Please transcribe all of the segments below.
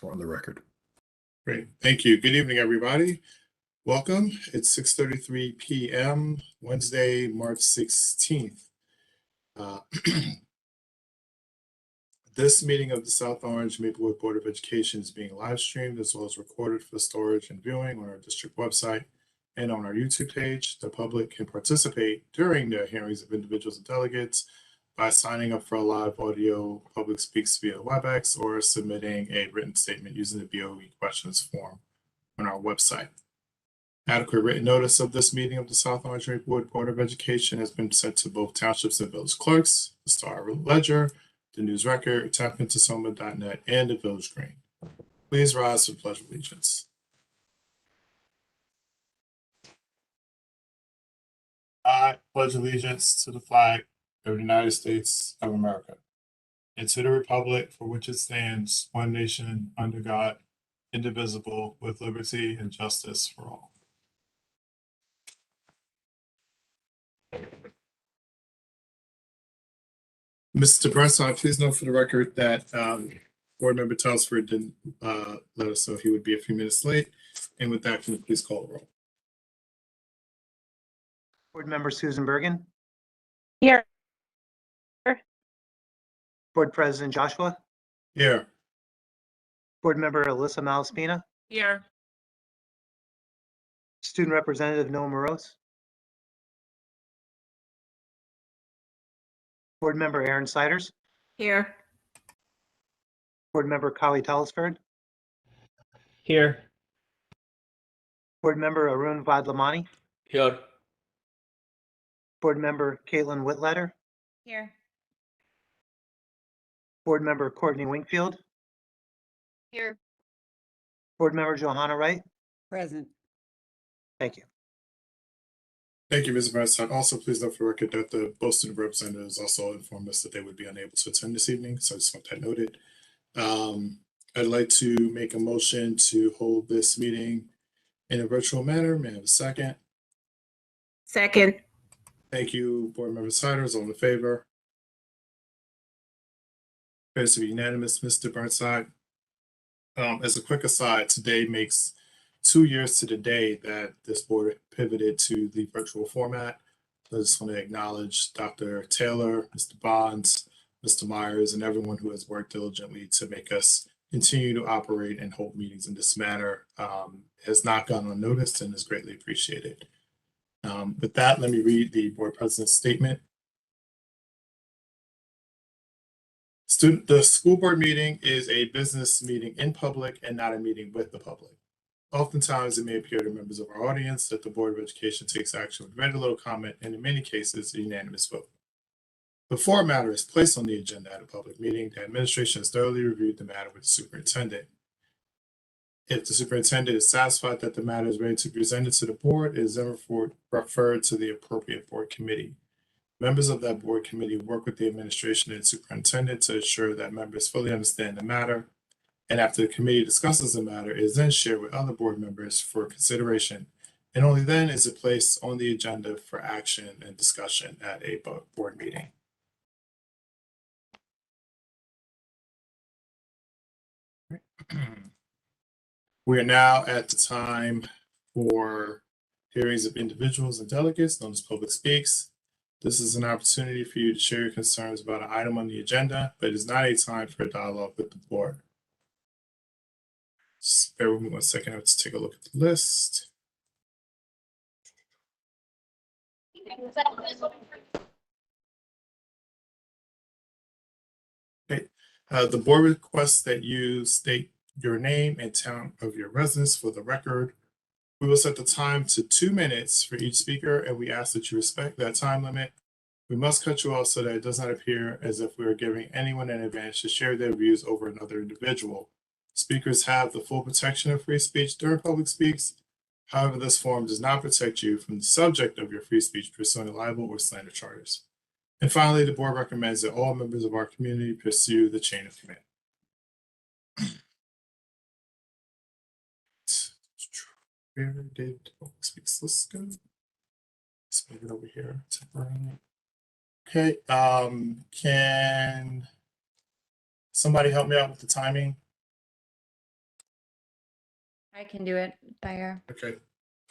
We're on the record. Great. Thank you. Good evening, everybody. Welcome. It's 6:33 p.m. Wednesday, March 16th. This meeting of the South Orange Maplewood Board of Education is being live streamed as well as recorded for storage and viewing on our district website and on our YouTube page. The public can participate during the hearings of individuals and delegates by signing up for a live audio public speaks via WebEx or submitting a written statement using the BOE questions form on our website. Adequate written notice of this meeting of the South Orange Maplewood Board of Education has been sent to both townships and village clerks, the Star Ledger, the News Record, tapintosoma.net, and the Village Green. Please rise for the Pledge of Allegiance. I pledge allegiance to the flag of the United States of America and to the republic for which it stands, one nation, under God, indivisible, with liberty and justice for all. Mr. Burnside, please note for the record that Board Member Telford didn't let us know he would be a few minutes late. And with that, can you please call the roll? Board Member Susan Bergen. Here. Board President Joshua. Here. Board Member Alyssa Malaspina. Here. Student Representative Noah Morose. Board Member Aaron Siders. Here. Board Member Kali Telesford. Here. Board Member Arun Vadlamani. Here. Board Member Caitlin Whitletter. Here. Board Member Courtney Wingfield. Here. Board Member Johanna Wright. Present. Thank you. Thank you, Ms. Burnside. Also, please note for the record that the both student representatives also informed us that they would be unable to attend this evening, so I just want that noted. I'd like to make a motion to hold this meeting in a virtual manner. May I have a second? Second. Thank you, Board Member Siders. All in favor? Appears to be unanimous, Mr. Burnside. As a quick aside, today makes 2 years to the day that this board pivoted to the virtual format. I just want to acknowledge Dr. Taylor, Mr. Bonds, Mr. Myers, and everyone who has worked diligently to make us continue to operate and hold meetings in this manner. Has not gone unnoticed and is greatly appreciated. With that, let me read the board president's statement. The school board meeting is a business meeting in public and not a meeting with the public. Oftentimes, it may appear to members of our audience that the Board of Education takes action with very little comment and in many cases, a unanimous vote. Before a matter is placed on the agenda at a public meeting, the administration has thoroughly reviewed the matter with the superintendent. If the superintendent is satisfied that the matter is ready to be presented to the board, it is then referred to the appropriate board committee. Members of that board committee work with the administration and superintendent to ensure that members fully understand the matter. And after the committee discusses the matter, it is then shared with other board members for consideration. And only then is it placed on the agenda for action and discussion at a board meeting. We are now at the time for hearings of individuals and delegates, known as public speaks. This is an opportunity for you to share your concerns about an item on the agenda, but it is not a time for a dialogue with the board. Just bear with me 1 second. I have to take a look at the list. Okay. The board requests that you state your name and town of your residence for the record. We will set the time to 2 minutes for each speaker, and we ask that you respect that time limit. We must cut you off so that it does not appear as if we are giving anyone an advantage to share their views over another individual. Speakers have the full protection of free speech during public speaks. However, this forum does not protect you from the subject of your free speech pursuing libel or slander charges. And finally, the board recommends that all members of our community pursue the chain of command. Where did public speaks list go? Let's move it over here to bring. Okay, can somebody help me out with the timing? I can do it, Dyer. Okay.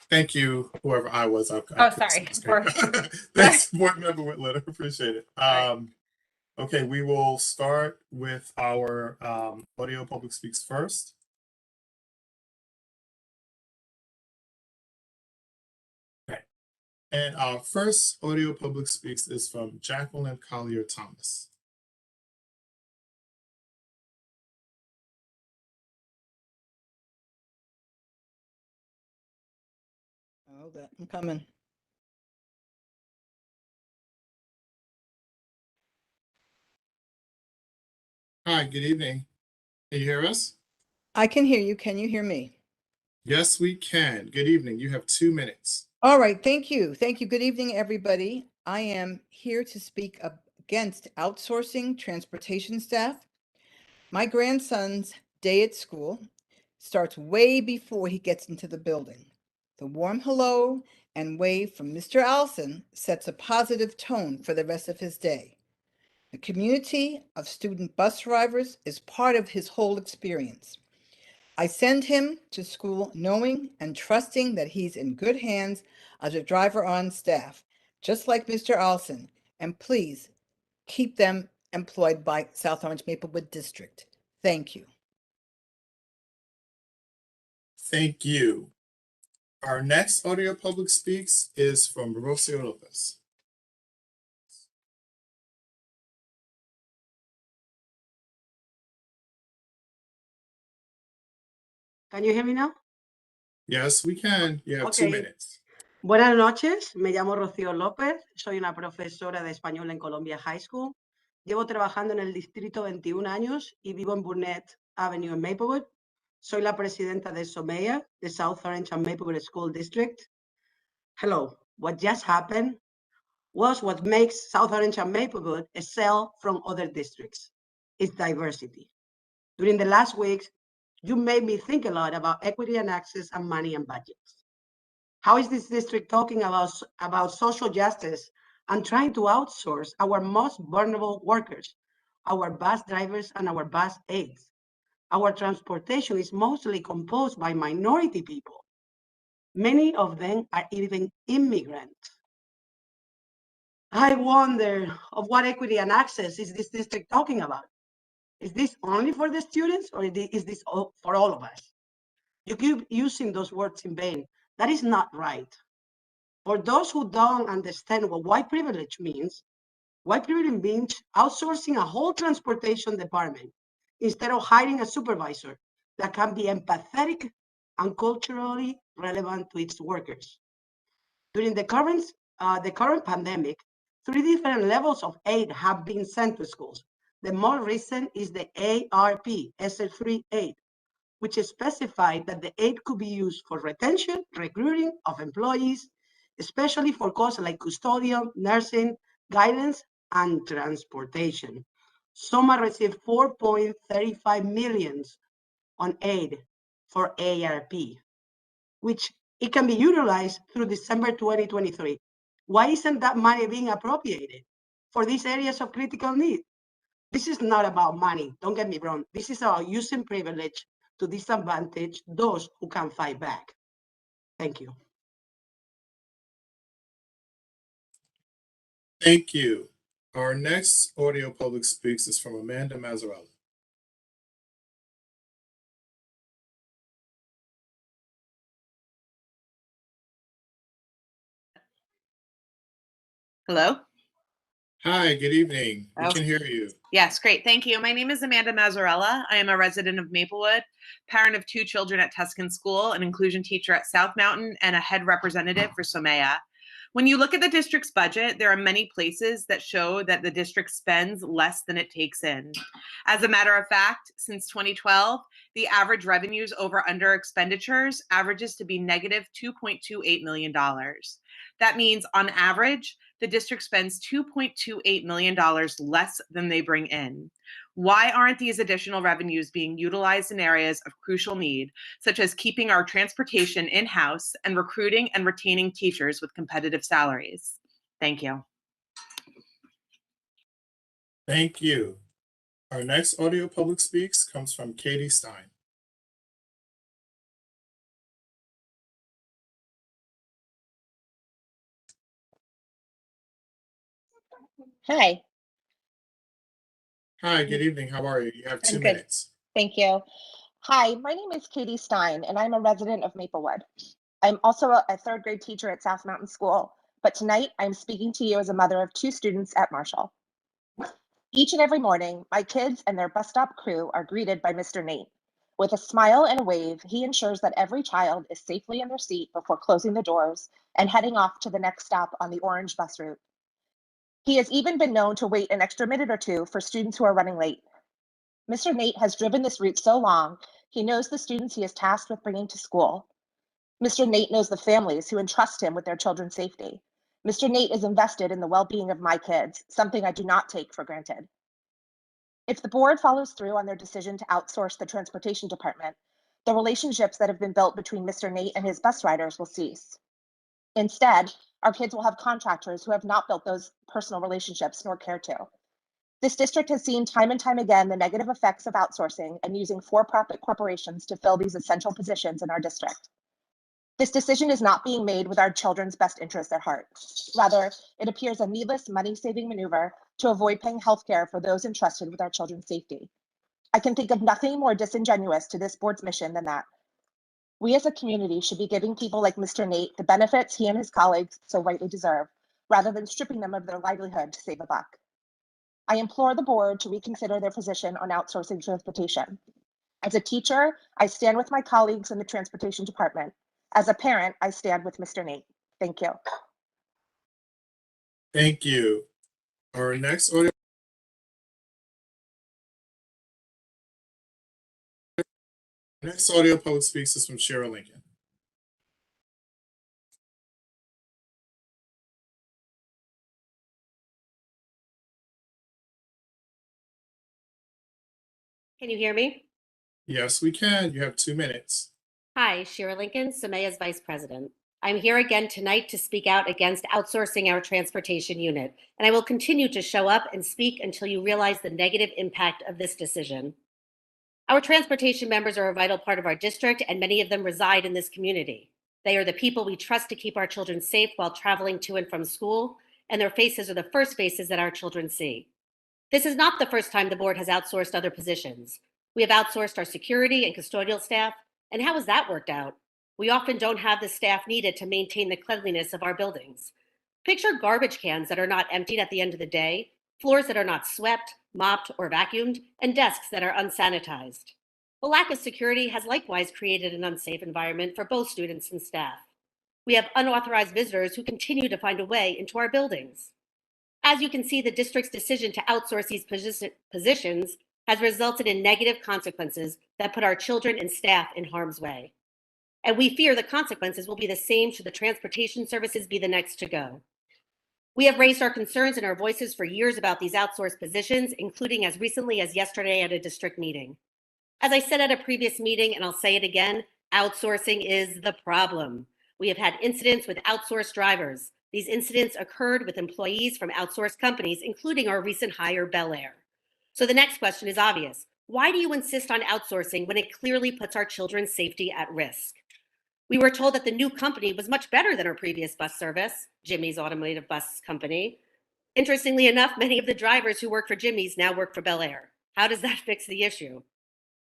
Thank you, whoever I was. Oh, sorry. Thanks, Board Member Whitletter. Appreciate it. Right. Okay, we will start with our audio public speaks first. Okay. And our first audio public speaks is from Jacqueline Collier Thomas. Hold up, I'm coming. Hi, good evening. Can you hear us? I can hear you. Can you hear me? Yes, we can. Good evening. You have 2 minutes. All right, thank you. Thank you. Good evening, everybody. I am here to speak against outsourcing transportation staff. My grandson's day at school starts way before he gets into the building. The warm hello and wave from Mr. Allison sets a positive tone for the rest of his day. The community of student bus drivers is part of his whole experience. I send him to school knowing and trusting that he's in good hands as a driver on staff, just like Mr. Allison, and please keep them employed by South Orange Maplewood District. Thank you. Thank you. Our next audio public speaks is from Rocio Lopez. Can you hear me now? Yes, we can. You have 2 Okay. minutes. Buenas noches, me llamo Rocío López, soy una profesora de español en Columbia High School. Llevo trabajando en el distrito 21 años y vivo en Burnett Avenue en Maplewood. Soy la presidenta de SOMEA, the South Orange and Maplewood School District. Hello, what just happened was what makes South Orange and Maplewood excel from other districts. It's diversity. During the last weeks, you made me think a lot about equity and access and money and budgets. How is this district talking about social justice and trying to outsource our most vulnerable workers, our bus drivers and our bus aides? Our transportation is mostly composed by minority people. Many of them are even immigrants. I wonder of what equity and access is this district talking about? Is this only for the students or is this for all of us? You keep using those words in vain. That is not right. For those who don't understand what white privilege means outsourcing a whole transportation department instead of hiring a supervisor that can be empathetic and culturally relevant to its workers. During the current pandemic, 3 different levels of aid have been sent to schools. The more recent is the ARP, SL3 aid, which specified that the aid could be used for retention, recruiting of employees, especially for costs like custodial, nursing, guidance, and transportation. SOMA received 4.35 million on aid for ARP, which it can be utilized through December 2023. Why isn't that money being appropriated for these areas of critical need? This is not about money, don't get me wrong. This is about using privilege to disadvantage those who can fight back. Thank you. Thank you. Our next audio public speaks is from Amanda Mazzarella. Hello? Hi, good evening. We Oh. can hear you. Yes, great. Thank you. My name is Amanda Mazzarella. I am a resident of Maplewood, parent of 2 children at Tuscan School, an inclusion teacher at South Mountain, and a head representative for SOMEA. When you look at the district's budget, there are many places that show that the district spends less than it takes in. As a matter of fact, since 2012, the average revenues over under expenditures averages to be negative $2.28 million. That means on average, the district spends $2.28 million less than they bring in. Why aren't these additional revenues being utilized in areas of crucial need, such as keeping our transportation in-house and recruiting and retaining teachers with competitive salaries? Thank you. Thank you. Our next audio public speaks comes from Katie Stein. Hi, Hi, good evening. How are you? You have two I'm good. minutes. Thank you. Hi, my name is Katie Stein, and I'm a resident of Maplewood. I'm also a third grade teacher at South Mountain School, but tonight I'm speaking to you as a mother of 2 students at Marshall. Each and every morning, my kids and their bus stop crew are greeted by Mr. Nate. With a smile and a wave, he ensures that every child is safely in their seat before closing the doors and heading off to the next stop on the orange bus route. He has even been known to wait an extra minute or two for students who are running late. Mr. Nate has driven this route so long, he knows the students he is tasked with bringing to school. Mr. Nate knows the families who entrust him with their children's safety. Mr. Nate is invested in the well-being of my kids, something I do not take for granted. If the board follows through on their decision to outsource the transportation department, the relationships that have been built between Mr. Nate and his bus riders will cease. Instead, our kids will have contractors who have not built those personal relationships nor care to. This district has seen time and time again the negative effects of outsourcing and using for-profit corporations to fill these essential positions in our district. This decision is not being made with our children's best interests at heart. Rather, it appears a needless money-saving maneuver to avoid paying health care for those entrusted with our children's safety. I can think of nothing more disingenuous to this board's mission than that. We as a community should be giving people like Mr. Nate the benefits he and his colleagues so rightly deserve, rather than stripping them of their livelihood to save a buck. I implore the board to reconsider their position on outsourcing transportation. As a teacher, I stand with my colleagues in the transportation department. As a parent, I stand with Mr. Nate. Thank you. Thank you. Our next audio public speaks is from Cheryl Lincoln. Can you hear me? Yes, we can. You have 2 minutes. Hi, Shira Lincoln, Samea's Vice President. I'm here again tonight to speak out against outsourcing our transportation unit, and I will continue to show up and speak until you realize the negative impact of this decision. Our transportation members are a vital part of our district, and many of them reside in this community. They are the people we trust to keep our children safe while traveling to and from school, and their faces are the first faces that our children see. This is not the first time the board has outsourced other positions. We have outsourced our security and custodial staff, and how has that worked out? We often don't have the staff needed to maintain the cleanliness of our buildings. Picture garbage cans that are not emptied at the end of the day, floors that are not swept, mopped, or vacuumed, and desks that are unsanitized. The lack of security has likewise created an unsafe environment for both students and staff. We have unauthorized visitors who continue to find a way into our buildings. As you can see, the district's decision to outsource these positions has resulted in negative consequences that put our children and staff in harm's way. And we fear the consequences will be the same should the transportation services be the next to go. We have raised our concerns and our voices for years about these outsourced positions, including as recently as yesterday at a district meeting. As I said at a previous meeting, and I'll say it again, outsourcing is the problem. We have had incidents with outsourced drivers. These incidents occurred with employees from outsourced companies, including our recent hire, Bel Air. So the next question is obvious. Why do you insist on outsourcing when it clearly puts our children's safety at risk? We were told that the new company was much better than our previous bus service, Jimmy's Automotive Bus Company. Interestingly enough, many of the drivers who work for Jimmy's now work for Bel Air. How does that fix the issue?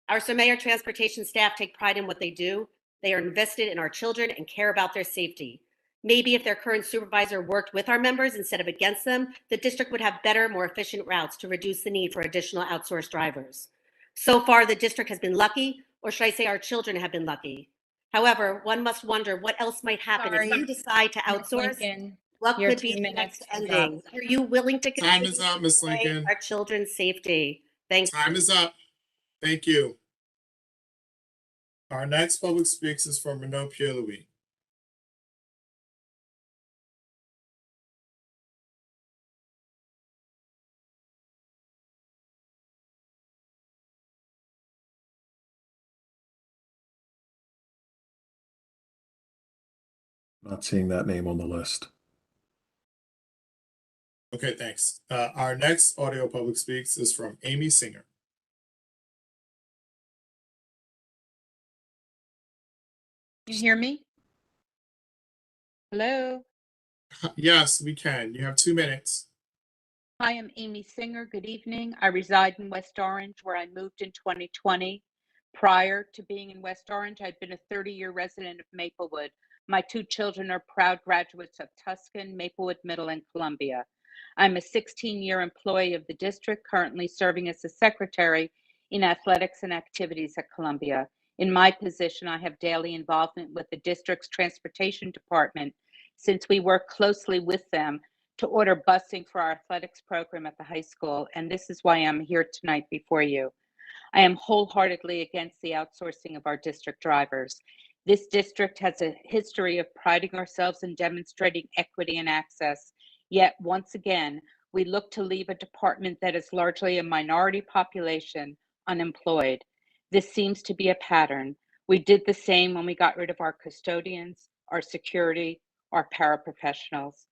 Our Somea transportation staff take pride in what they do. They are invested in our children and care about their safety. Maybe if their current supervisor worked with our members instead of against them, the district would have better, more efficient routes to reduce the need for additional outsourced drivers. So far, the district has been lucky, or should I say our children have been lucky. However, one must wonder what else might happen if you decide to outsource. What could be the next ending? Are you willing to Time continue is up, to Ms. protect Lincoln. our children's safety? Thank you. Time is up. Thank you. Our next public speaks is from Renaud Pierre-Louis. Not seeing that name on the list. Okay, thanks. Our next audio public speaks is from Amy Singer. You hear me? Hello? Yes, we can. You have 2 minutes. Hi, I'm Amy Singer. Good evening. I reside in West Orange, where I moved in 2020. Prior to being in West Orange, I'd been a 30-year resident of Maplewood. My 2 children are proud graduates of Tuscan, Maplewood Middle, and Columbia. I'm a 16-year employee of the district, currently serving as a secretary in athletics and activities at Columbia. In my position, I have daily involvement with the district's transportation department, since we work closely with them to order busing for our athletics program at the high school, and this is why I'm here tonight before you. I am wholeheartedly against the outsourcing of our district drivers. This district has a history of priding ourselves in demonstrating equity and access, yet once again, we look to leave a department that is largely a minority population unemployed. This seems to be a pattern. We did the same when we got rid of our custodians, our security, our paraprofessionals.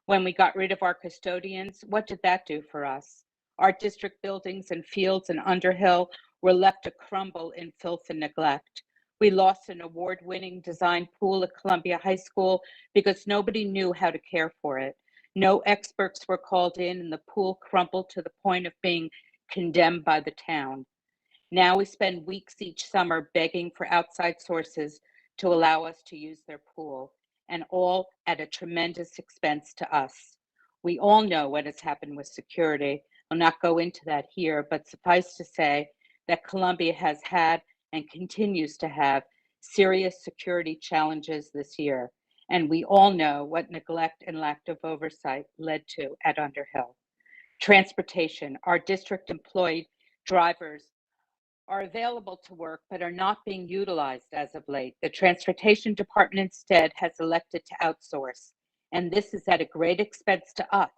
When we got rid of our custodians, what did that do for us? Our district buildings and fields in Underhill were left to crumble in filth and neglect. We lost an award-winning design pool at Columbia High School because nobody knew how to care for it. No experts were called in, and the pool crumbled to the point of being condemned by the town. Now we spend weeks each summer begging for outside sources to allow us to use their pool, and all at a tremendous expense to us. We all know what has happened with security. I'll not go into that here, but suffice to say that Columbia has had and continues to have serious security challenges this year. And we all know what neglect and lack of oversight led to at Underhill. Transportation, our district employed drivers are available to work but are not being utilized as of late. The transportation department instead has elected to outsource, and this is at a great expense to us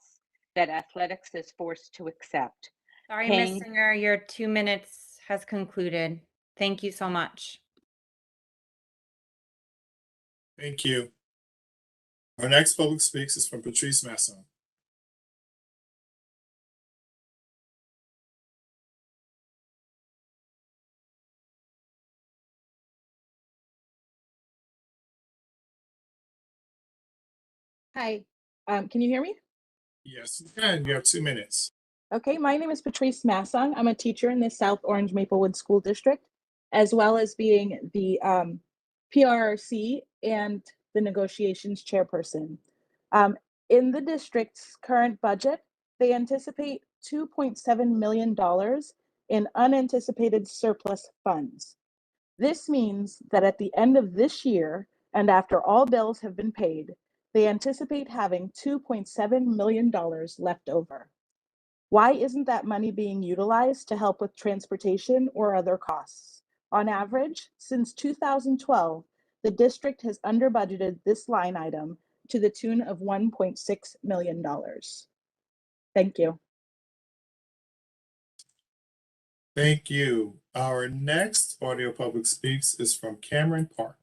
that athletics is forced to accept. Sorry, Paying- Ms. Singer, your 2 minutes has concluded. Thank you so much. Thank you. Our next public speaks is from Patrice Masson. Hi, can you hear me? Yes, you can. You have 2 minutes. Okay, my name is Patrice Massong. I'm a teacher in the South Orange Maplewood School District, as well as being the PRRC and the negotiations chairperson. In the district's current budget, they anticipate $2.7 million in unanticipated surplus funds. This means that at the end of this year, and after all bills have been paid, they anticipate having $2.7 million left over. Why isn't that money being utilized to help with transportation or other costs? On average, since 2012, the district has under budgeted this line item to the tune of $1.6 million. Thank you. Thank you. Our next audio public speaks is from Cameron Park.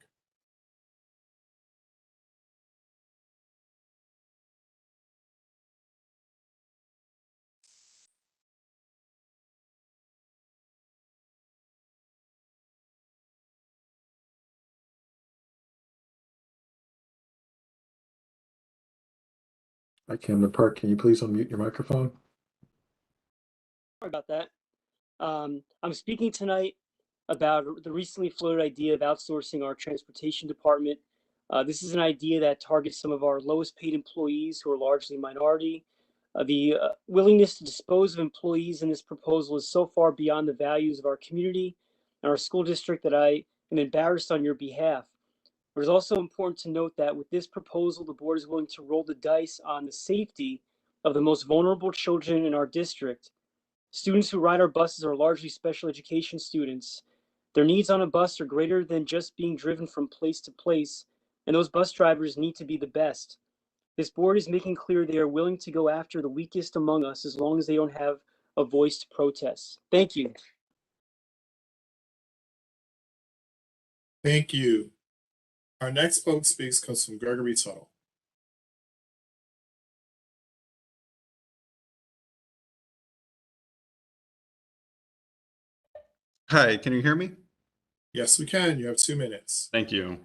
Hi, Cameron Park. Can you please unmute your microphone? Sorry about that. I'm speaking tonight about the recently floated idea of outsourcing our transportation department. This is an idea that targets some of our lowest paid employees who are largely minority. The willingness to dispose of employees in this proposal is so far beyond the values of our community and our school district that I am embarrassed on your behalf. It is also important to note that with this proposal, the board is willing to roll the dice on the safety of the most vulnerable children in our district. Students who ride our buses are largely special education students. Their needs on a bus are greater than just being driven from place to place, and those bus drivers need to be the best. This board is making clear they are willing to go after the weakest among us as long as they don't have a voice to protest. Thank you. Thank you. Our next public speaks comes from Gregory Tuttle. Hi, can you hear me? Yes, we can. You have 2 minutes. Thank you.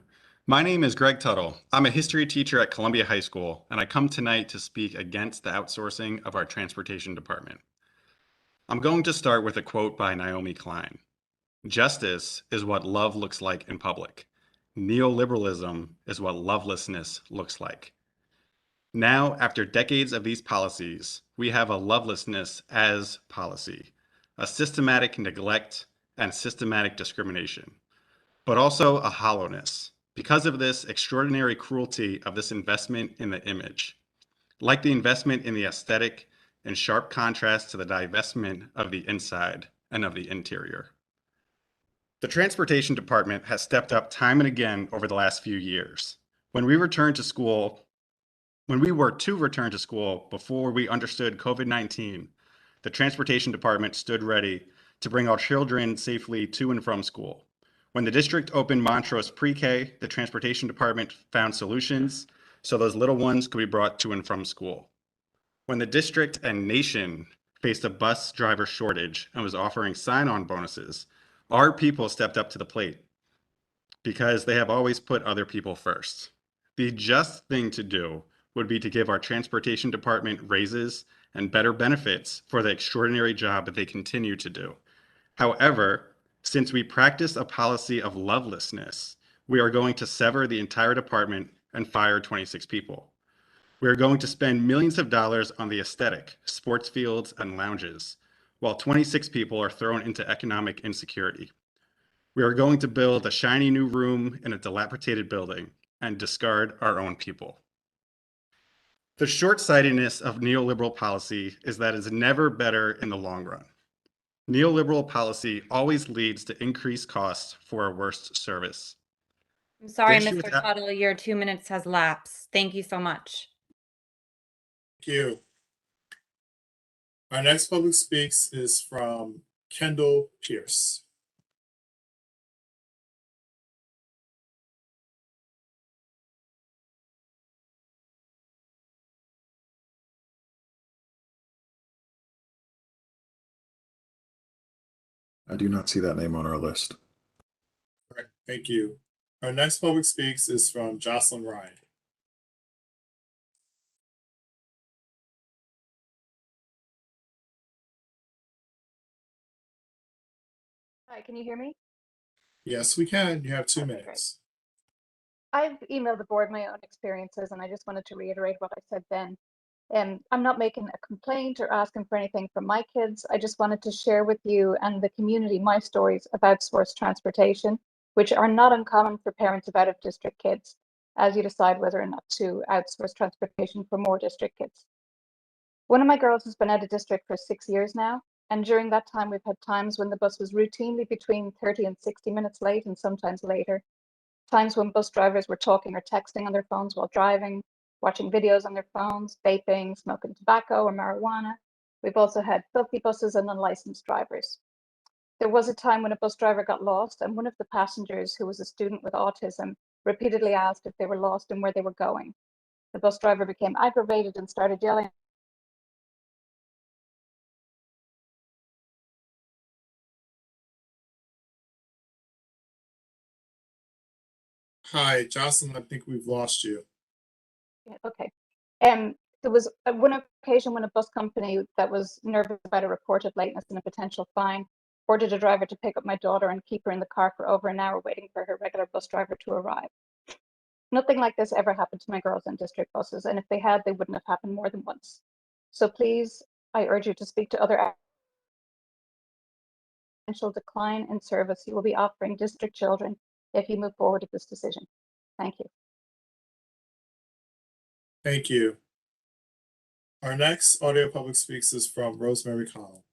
My name is Greg Tuttle. I'm a history teacher at Columbia High School, and I come tonight to speak against the outsourcing of our transportation department. I'm going to start with a quote by Naomi Klein. Justice is what love looks like in public. Neoliberalism is what lovelessness looks like. Now, after decades of these policies, we have a lovelessness as policy, a systematic neglect and systematic discrimination, but also a hollowness because of this extraordinary cruelty of this investment in the image, like the investment in the aesthetic, in sharp contrast to the divestment of the inside and of the interior. The transportation department has stepped up time and again over the last few years. When we were to return to school before we understood COVID-19, the transportation department stood ready to bring our children safely to and from school. When the district opened Montrose Pre-K, the transportation department found solutions so those little ones could be brought to and from school. When the district and nation faced a bus driver shortage and was offering sign-on bonuses, our people stepped up to the plate because they have always put other people first. The just thing to do would be to give our transportation department raises and better benefits for the extraordinary job that they continue to do. However, since we practice a policy of lovelessness, we are going to sever the entire department and fire 26 people. We are going to spend millions of dollars on the aesthetic, sports fields, and lounges, while 26 people are thrown into economic insecurity. We are going to build a shiny new room in a dilapidated building and discard our own people. The short-sightedness of neoliberal policy is that it's never better in the long run. Neoliberal policy always leads to increased costs for a worse service. I'm sorry, The issue Mr. with- Tuttle, your 2 minutes has lapsed. Thank you so much. Thank you. Our next public speaks is from Kendall Pierce. I do not see that name on our list. All right, thank you. Our next public speaks is from Jocelyn Ryan. Hi, can you hear me? Yes, we can. You have 2 Okay, great. minutes. I've emailed the board my own experiences, and I just wanted to reiterate what I said then. I'm not making a complaint or asking for anything from my kids. I just wanted to share with you and the community my stories of outsourced transportation, which are not uncommon for parents of out-of-district kids, as you decide whether or not to outsource transportation for more district kids. One of my girls has been out of district for 6 years now, and during that time, we've had times when the bus was routinely between 30 and 60 minutes late and sometimes later. Times when bus drivers were talking or texting on their phones while driving, watching videos on their phones, vaping, smoking tobacco or marijuana. We've also had filthy buses and unlicensed drivers. There was a time when a bus driver got lost, and one of the passengers, who was a student with autism, repeatedly asked if they were lost and where they were going. The bus driver became aggravated and started yelling. Hi, Jocelyn, I think we've lost you. Yeah, okay. There was one occasion when a bus company that was nervous about a reported lateness and a potential fine ordered a driver to pick up my daughter and keep her in the car for over an hour waiting for her regular bus driver to arrive. Nothing like this ever happened to my girls on district buses, and if they had, they wouldn't have happened more than once. So please, I urge you to speak to other potential decline in service you will be offering district children if you move forward with this decision. Thank you. Thank you. Our next audio public speaks is from Rosemary Collins.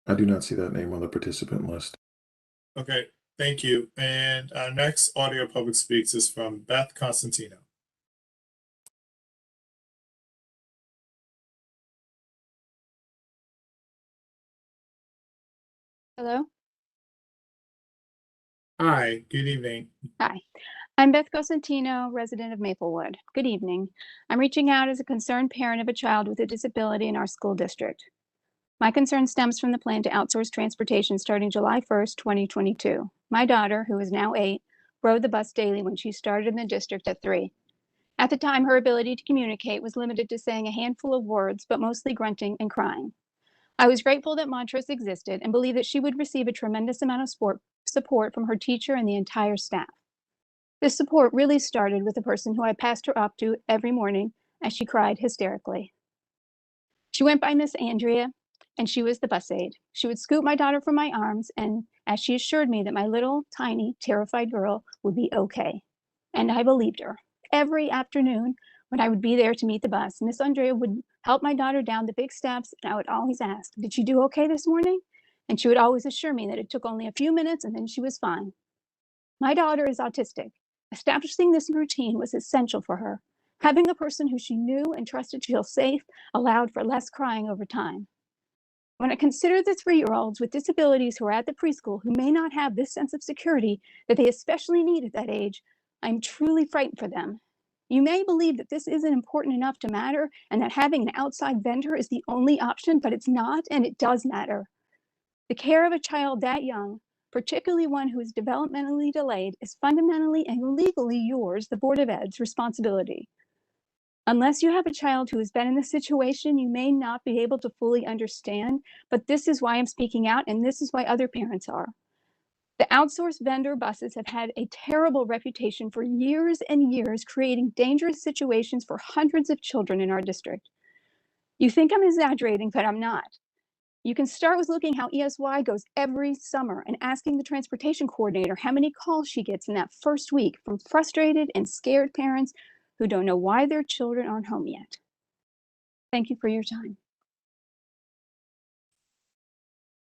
I do not see that name on the participant list. Okay, thank you. And our next audio public speaks is from Beth Constantino. Hello? Hi, good evening. Hi, I'm Beth Cosentino, resident of Maplewood. Good evening. I'm reaching out as a concerned parent of a child with a disability in our school district. My concern stems from the plan to outsource transportation starting July 1st, 2022. My daughter, who is now 8, rode the bus daily when she started in the district at 3. At the time, her ability to communicate was limited to saying a handful of words, but mostly grunting and crying. I was grateful that Montrose existed and believed that she would receive a tremendous amount of support from her teacher and the entire staff. This support really started with the person who I passed her up to every morning as she cried hysterically. She went by Miss Andrea, and she was the bus aide. She would scoop my daughter from my arms, and as she assured me that my little, tiny, terrified girl would be okay. And I believed her. Every afternoon, when I would be there to meet the bus, Miss Andrea would help my daughter down the big steps, and I would always ask, "Did she do okay this morning?" And she would always assure me that it took only a few minutes and then she was fine. My daughter is autistic. Establishing this routine was essential for her. Having a person who she knew and trusted feel safe allowed for less crying over time. When I consider the 3-year-olds with disabilities who are at the preschool who may not have this sense of security that they especially need at that age, I'm truly frightened for them. You may believe that this isn't important enough to matter and that having an outside vendor is the only option, but it's not, and it does matter. The care of a child that young, particularly one who is developmentally delayed, is fundamentally and legally yours, the Board of Ed's, responsibility. Unless you have a child who has been in this situation, you may not be able to fully understand, but this is why I'm speaking out, and this is why other parents are. The outsourced vendor buses have had a terrible reputation for years and years, creating dangerous situations for hundreds of children in our district. You think I'm exaggerating, but I'm not. You can start with looking how ESY goes every summer and asking the transportation coordinator how many calls she gets in that first week from frustrated and scared parents who don't know why their children aren't home yet. Thank you for your time.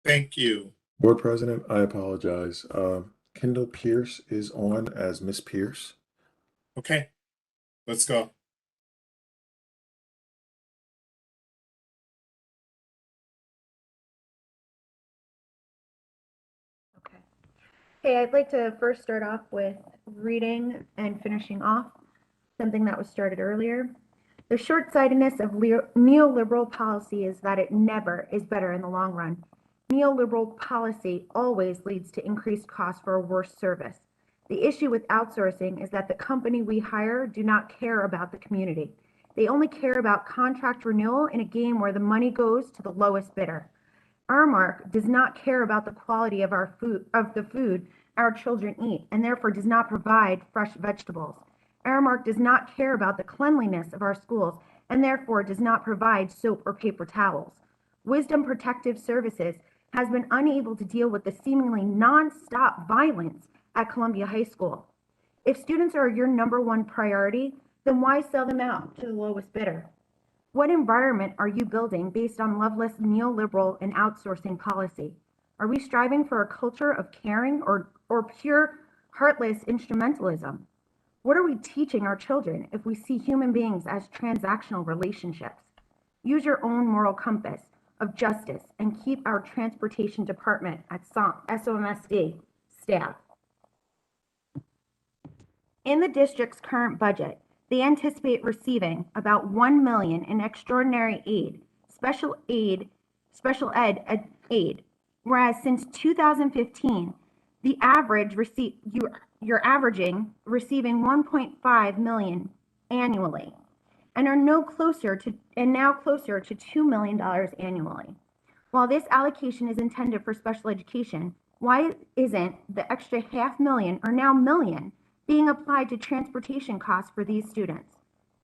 Thank you. Board President, I apologize. Kendall Pierce is on as Miss Pierce. Okay, let's go. Okay. Hey, I'd like to first start off with reading and finishing off something that was started earlier. The short-sightedness of neoliberal policy is that it never is better in the long run. Neoliberal policy always leads to increased costs for a worse service. The issue with outsourcing is that the company we hire do not care about the community. They only care about contract renewal in a game where the money goes to the lowest bidder. Aramark does not care about the quality of the food our children eat, and therefore does not provide fresh vegetables. Aramark does not care about the cleanliness of our schools, and therefore does not provide soap or paper towels. Wisdom Protective Services has been unable to deal with the seemingly non-stop violence at Columbia High School. If students are your #1 priority, then why sell them out to the lowest bidder? What environment are you building based on loveless neoliberal and outsourcing policy? Are we striving for a culture of caring or pure heartless instrumentalism? What are we teaching our children if we see human beings as transactional relationships? Use your own moral compass of justice and keep our transportation department at SOMSD staff. In the district's current budget, they anticipate receiving about $1 million in extraordinary aid, special ed aid, whereas since 2015, you're averaging receiving 1.5 million annually, and now closer to $2 million annually. While this allocation is intended for special education, why isn't the extra $500,000 or now $1 million being applied to transportation costs for these students?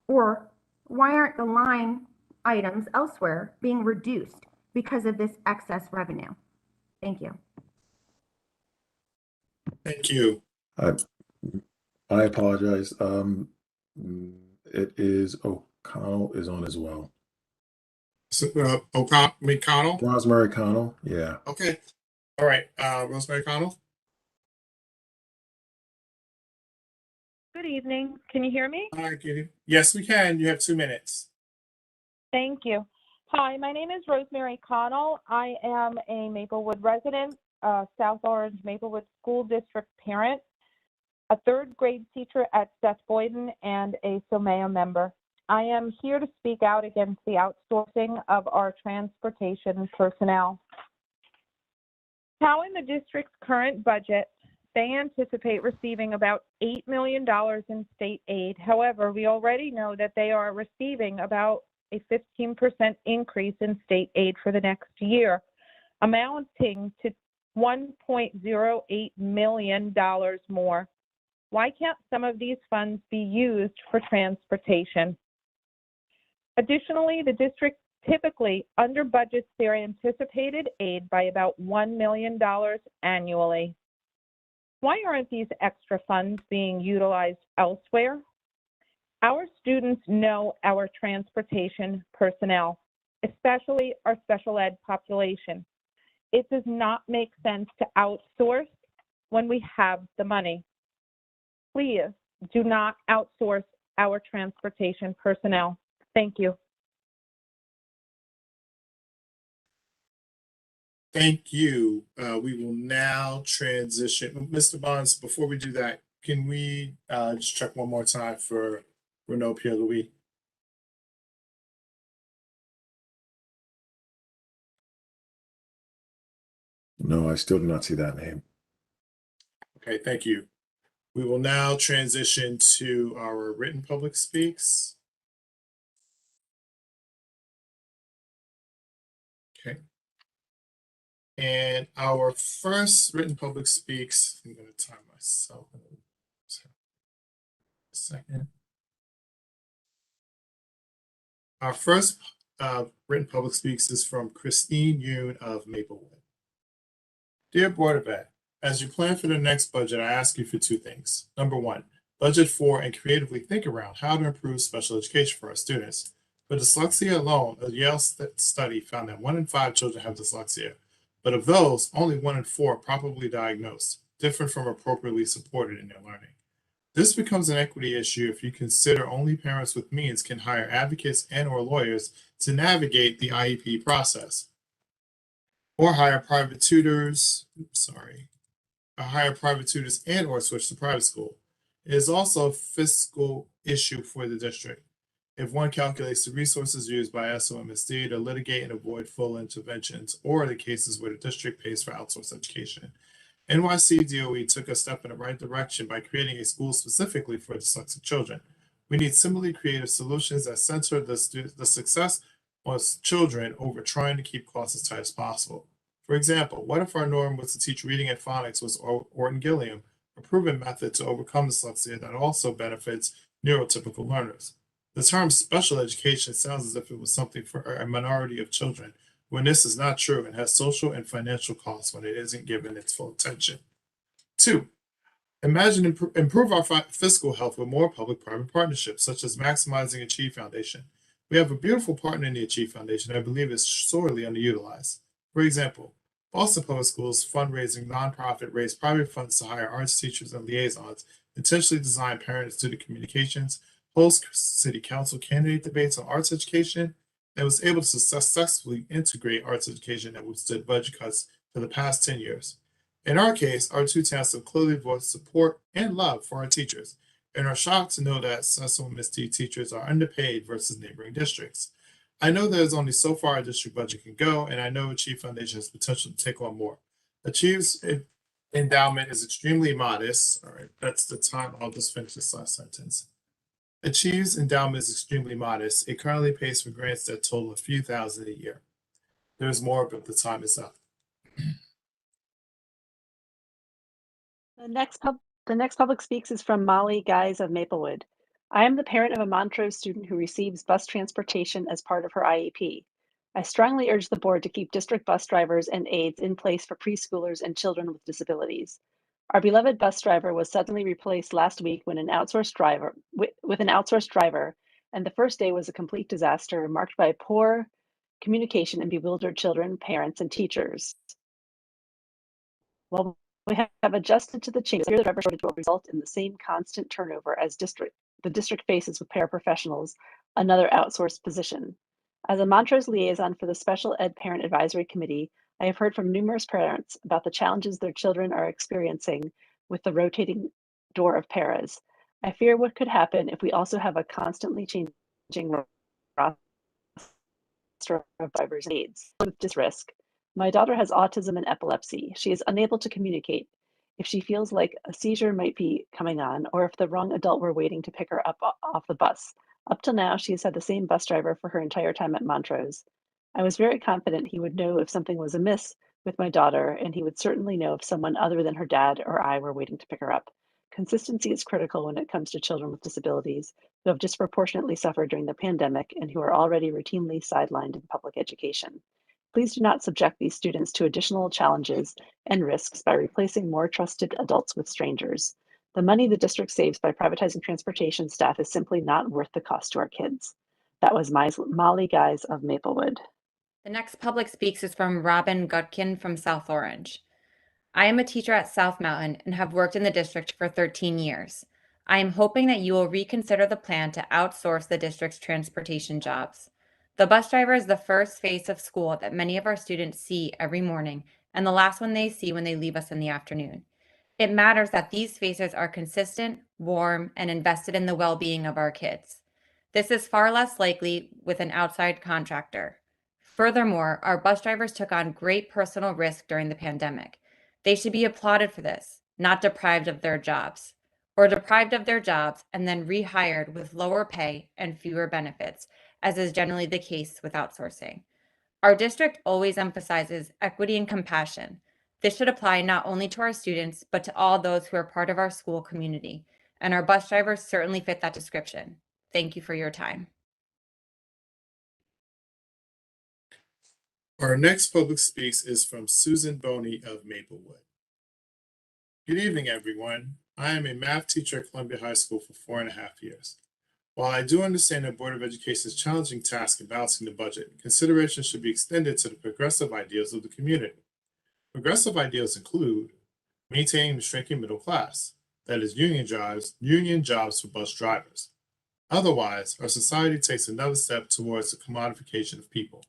Or why aren't the line items elsewhere being reduced because of this excess revenue? Thank you. Thank you. I apologize. It is O'Connell is on as well. So, McConnell? Rosemary Connell, yeah. Okay. All right, Rosemary Connell? Good evening. Can you hear me? Hi, Kitty. Yes, we can. You have 2 minutes. Thank you. Hi, my name is Rosemary Connell. I am a Maplewood resident. South Orange Maplewood School District parent, a third grade teacher at Seth Boyden, and a SOMEA member. I am here to speak out against the outsourcing of our transportation personnel. How in the district's current budget, they anticipate receiving about $8 million in state aid. However, we already know that they are receiving about a 15% increase in state aid for the next year, amounting to $1.08 million more. Why can't some of these funds be used for transportation? Additionally, the district typically under budgets their anticipated aid by about $1 million annually. Why aren't these extra funds being utilized elsewhere? Our students know our transportation personnel, especially our special ed population. It does not make sense to outsource when we have the money. Please do not outsource our transportation personnel. Thank you. Thank you. We will now transition. Mr. Bonds, before we do that, can we just check one more time for Renaud Pierre-Louis? No, I still do not see that name. Okay, thank you. We will now transition to our written public speaks. Okay. And our first written public speaks, I'm going to time myself a second. Our first written public speaks is from Christine Yoon of Maplewood. Dear Board of Ed, as you plan for the next budget, I ask you for two things. Number one, budget for and creatively think around how to improve special education for our students. For dyslexia alone, a Yale study found that 1 in 5 children have dyslexia, but of those, only 1 in 4 are properly diagnosed, different from appropriately supported in their learning. This becomes an equity issue if you consider only parents with means can hire advocates and/or lawyers to navigate the IEP process, or hire private tutors, and/or switch to private school. It is also a fiscal issue for the district. If one calculates the resources used by SOMSD to litigate and avoid full interventions, or the cases where the district pays for outsourced education. NYC DOE took a step in the right direction by creating a school specifically for dyslexic children. We need similarly creative solutions that center the success of children over trying to keep costs as tight as possible. For example, what if our norm was to teach reading and phonics with Orton Gilliam, a proven method to overcome dyslexia that also benefits neurotypical learners? The term special education sounds as if it was something for a minority of children, when this is not true and has social and financial costs when it isn't given its full attention. 2, imagine improve our fiscal health with more public-private partnerships, such as maximizing Achieve Foundation. We have a beautiful partner in the Achieve Foundation I believe is sorely underutilized. For example, Boston Public Schools fundraising nonprofit raised private funds to hire arts teachers and liaisons, intentionally designed parent and student communications, host city council candidate debates on arts education, and was able to successfully integrate arts education that withstood budget cuts for the past 10 years. In our case, our two towns have clearly voiced support and love for our teachers, and are shocked to know that SOMSD teachers are underpaid versus neighboring districts. I know there's only so far a district budget can go, and I know Achieve Foundation has potential to take on more. Achieve's endowment is extremely modest. All right, that's the time. I'll just finish this last sentence. Achieve's endowment is extremely modest. It currently pays for grants that total a few thousand a year. There's more, but the time is up. The next public speaks is from Molly Guys of Maplewood. I am the parent of a Montrose student who receives bus transportation as part of her IEP. I strongly urge the board to keep district bus drivers and aides in place for preschoolers and children with disabilities. Our beloved bus driver was suddenly replaced last week with an outsourced driver, and the first day was a complete disaster marked by poor communication and bewildered children, parents, and teachers. While we have adjusted to the changes, the driver shortage will result in the same constant turnover as the district faces with paraprofessionals, another outsourced position. As a Montrose liaison for the Special Ed Parent Advisory Committee, I have heard from numerous parents about the challenges their children are experiencing with the rotating door of paras. I fear what could happen if we also have a constantly changing roster of drivers' needs. With this risk, my daughter has autism and epilepsy. She is unable to communicate if she feels like a seizure might be coming on or if the wrong adult were waiting to pick her up off the bus. Up till now, she has had the same bus driver for her entire time at Montrose. I was very confident he would know if something was amiss with my daughter, and he would certainly know if someone other than her dad or I were waiting to pick her up. Consistency is critical when it comes to children with disabilities who have disproportionately suffered during the pandemic and who are already routinely sidelined in public education. Please do not subject these students to additional challenges and risks by replacing more trusted adults with strangers. The money the district saves by privatizing transportation staff is simply not worth the cost to our kids. That was Molly Guys of Maplewood. The next public speaks is from Robin Gutkin from South Orange. I am a teacher at South Mountain and have worked in the district for 13 years. I am hoping that you will reconsider the plan to outsource the district's transportation jobs. The bus driver is the first face of school that many of our students see every morning and the last one they see when they leave us in the afternoon. It matters that these faces are consistent, warm, and invested in the well-being of our kids. This is far less likely with an outside contractor. Furthermore, our bus drivers took on great personal risk during the pandemic. They should be applauded for this, not deprived of their jobs, or deprived of their jobs and then rehired with lower pay and fewer benefits, as is generally the case with outsourcing. Our district always emphasizes equity and compassion. This should apply not only to our students, but to all those who are part of our school community, and our bus drivers certainly fit that description. Thank you for your time. Our next public speaks is from Susan Boney of Maplewood. Good evening, everyone. I am a math teacher at Columbia High School for 4.5 years. While I do understand the Board of Education's challenging task of balancing the budget, consideration should be extended to the progressive ideals of the community. Progressive ideals include maintaining the shrinking middle class, that is union jobs for bus drivers. Otherwise, our society takes another step towards the commodification of people.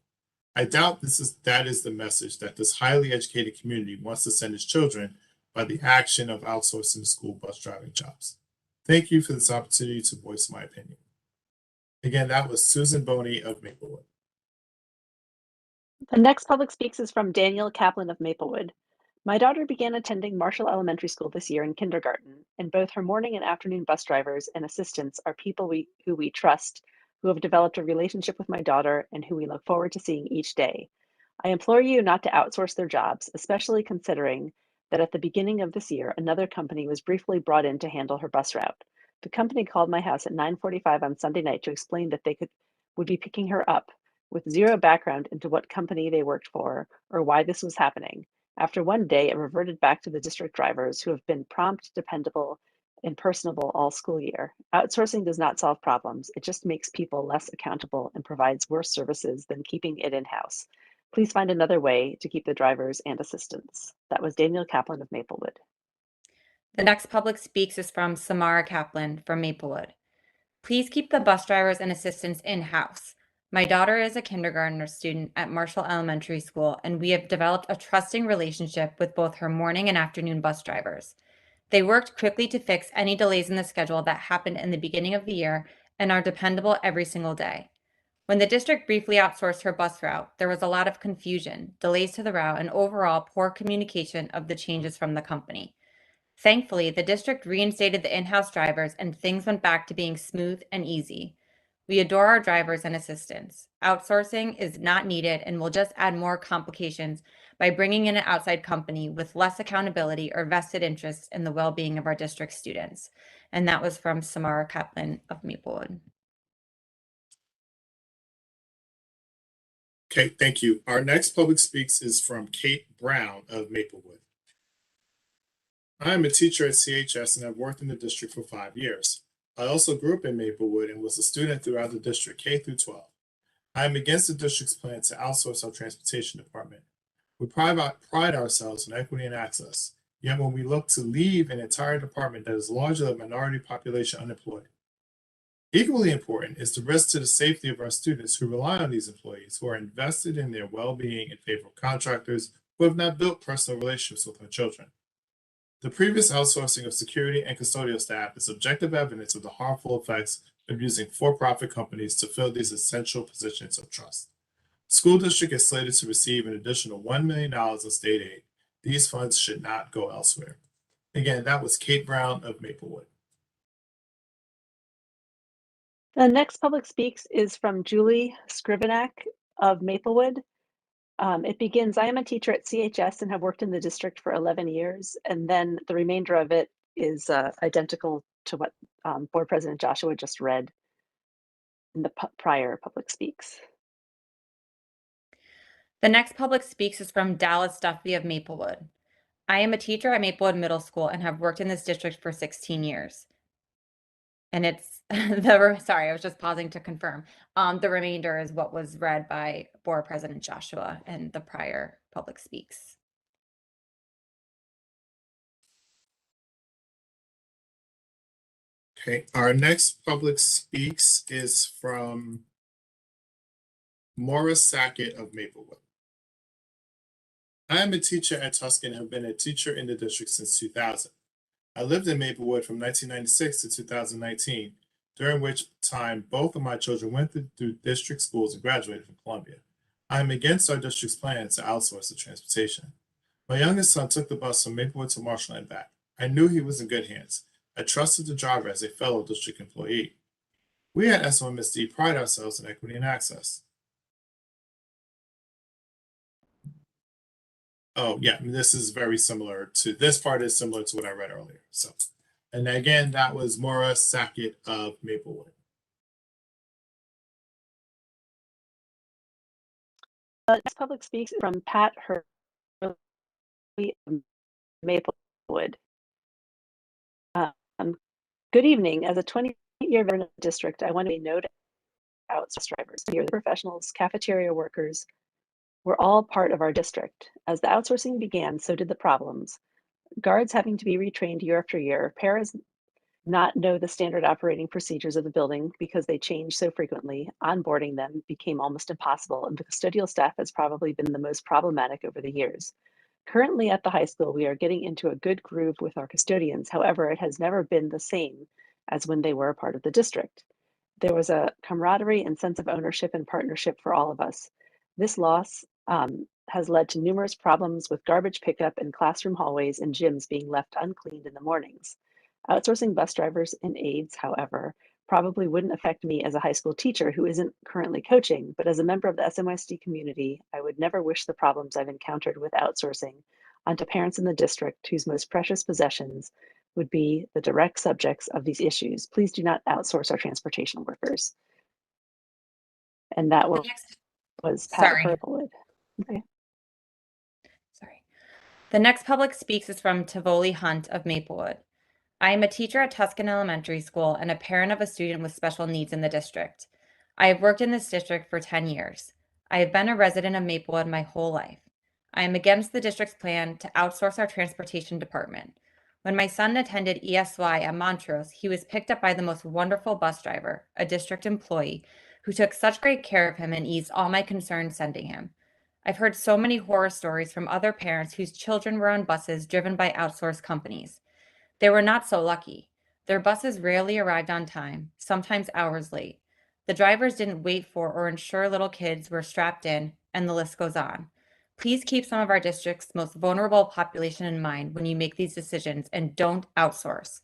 I doubt that is the message that this highly educated community wants to send its children by the action of outsourcing school bus driving jobs. Thank you for this opportunity to voice my opinion. Again, that was Susan Boney of Maplewood. The next public speaks is from Daniel Kaplan of Maplewood. My daughter began attending Marshall Elementary School this year in kindergarten, and both her morning and afternoon bus drivers and assistants are people who we trust, who have developed a relationship with my daughter and who we look forward to seeing each day. I implore you not to outsource their jobs, especially considering that at the beginning of this year, another company was briefly brought in to handle her bus route. The company called my house at 9:45 on Sunday night to explain that they would be picking her up, with zero background into what company they worked for or why this was happening. After one day, it reverted back to the district drivers who have been prompt, dependable, and personable all school year. Outsourcing does not solve problems. It just makes people less accountable and provides worse services than keeping it in-house. Please find another way to keep the drivers and assistants. That was Daniel Kaplan of Maplewood. The next public speaks is from Samara Kaplan from Maplewood. Please keep the bus drivers and assistants in-house. My daughter is a kindergartner student at Marshall Elementary School, and we have developed a trusting relationship with both her morning and afternoon bus drivers. They worked quickly to fix any delays in the schedule that happened in the beginning of the year and are dependable every single day. When the district briefly outsourced her bus route, there was a lot of confusion, delays to the route, and overall poor communication of the changes from the company. Thankfully, the district reinstated the in-house drivers and things went back to being smooth and easy. We adore our drivers and assistants. Outsourcing is not needed and will just add more complications by bringing in an outside company with less accountability or vested interests in the well-being of our district students. And that was from Samara Kaplan of Maplewood. Okay, thank you. Our next public speaks is from Kate Brown of Maplewood. I am a teacher at CHS and have worked in the district for 5 years. I also grew up in Maplewood and was a student throughout the district K through 12. I am against the district's plan to outsource our transportation department. We pride ourselves on equity and access, yet when we look to leave an entire department that is largely a minority population unemployed, Equally important is the risk to the safety of our students who rely on these employees, who are invested in their well-being in favor of contractors who have not built personal relationships with our children. The previous outsourcing of security and custodial staff is objective evidence of the harmful effects of using for-profit companies to fill these essential positions of trust. School district is slated to receive an additional $1 million in state aid. These funds should not go elsewhere. Again, that was Kate Brown of Maplewood. The next public speaks is from Julie Scrivenak of Maplewood. It begins, I am a teacher at CHS and have worked in the district for 11 years. And then the remainder of it is identical to what Board President Joshua just read in the prior public speaks. The next public speaks is from Dallas Duffy of Maplewood. I am a teacher at Maplewood Middle School and have worked in this district for 16 years. And it's sorry, I was just pausing to confirm. The remainder is what was read by Board President Joshua in the prior public speaks. Okay, our next public speaks is from Maura Sackett of Maplewood. I am a teacher at Tuscan and have been a teacher in the district since 2000. I lived in Maplewood from 1996 to 2019, during which time both of my children went through district schools and graduated from Columbia. I am against our district's plan to outsource the transportation. My youngest son took the bus from Maplewood to Marshall and back. I knew he was in good hands. I trusted the driver as a fellow district employee. We at SOMSD pride ourselves in equity and access. Oh, yeah, this is very similar to, this part is similar to what I read earlier. So, and again, that was Maura Sackett of Maplewood. Next public speaks from Pat Hurley of Maplewood. Good evening. As a 20-year veteran of the district, I want to be noted outsource drivers. Here, the professionals, cafeteria workers were all part of our district. As the outsourcing began, so did the problems. Guards having to be retrained year after year, paras not know the standard operating procedures of the building because they change so frequently. Onboarding them became almost impossible, and the custodial staff has probably been the most problematic over the years. Currently at the high school, we are getting into a good groove with our custodians. However, it has never been the same as when they were a part of the district. There was a camaraderie and sense of ownership and partnership for all of us. This loss has led to numerous problems with garbage pickup and classroom hallways and gyms being left uncleaned in the mornings. Outsourcing bus drivers and aides, however, probably wouldn't affect me as a high school teacher who isn't currently coaching, but as a member of the SOMSD community, I would never wish the problems I've encountered with outsourcing onto parents in the district whose most precious possessions would be the direct subjects of these issues. Please do not outsource our transportation workers. And that was Pat Hurley. Okay. Sorry. The next public speaks is from Tivoli Hunt of Maplewood. I am a teacher at Tuscan Elementary School and a parent of a student with special needs in the district. I have worked in this district for 10 years. I have been a resident of Maplewood my whole life. I am against the district's plan to outsource our transportation department. When my son attended ESY at Montrose, he was picked up by the most wonderful bus driver, a district employee, who took such great care of him and eased all my concerns sending him. I've heard so many horror stories from other parents whose children were on buses driven by outsourced companies. They were not so lucky. Their buses rarely arrived on time, sometimes hours late. The drivers didn't wait for or ensure little kids were strapped in, and the list goes on. Please keep some of our district's most vulnerable population in mind when you make these decisions and don't outsource.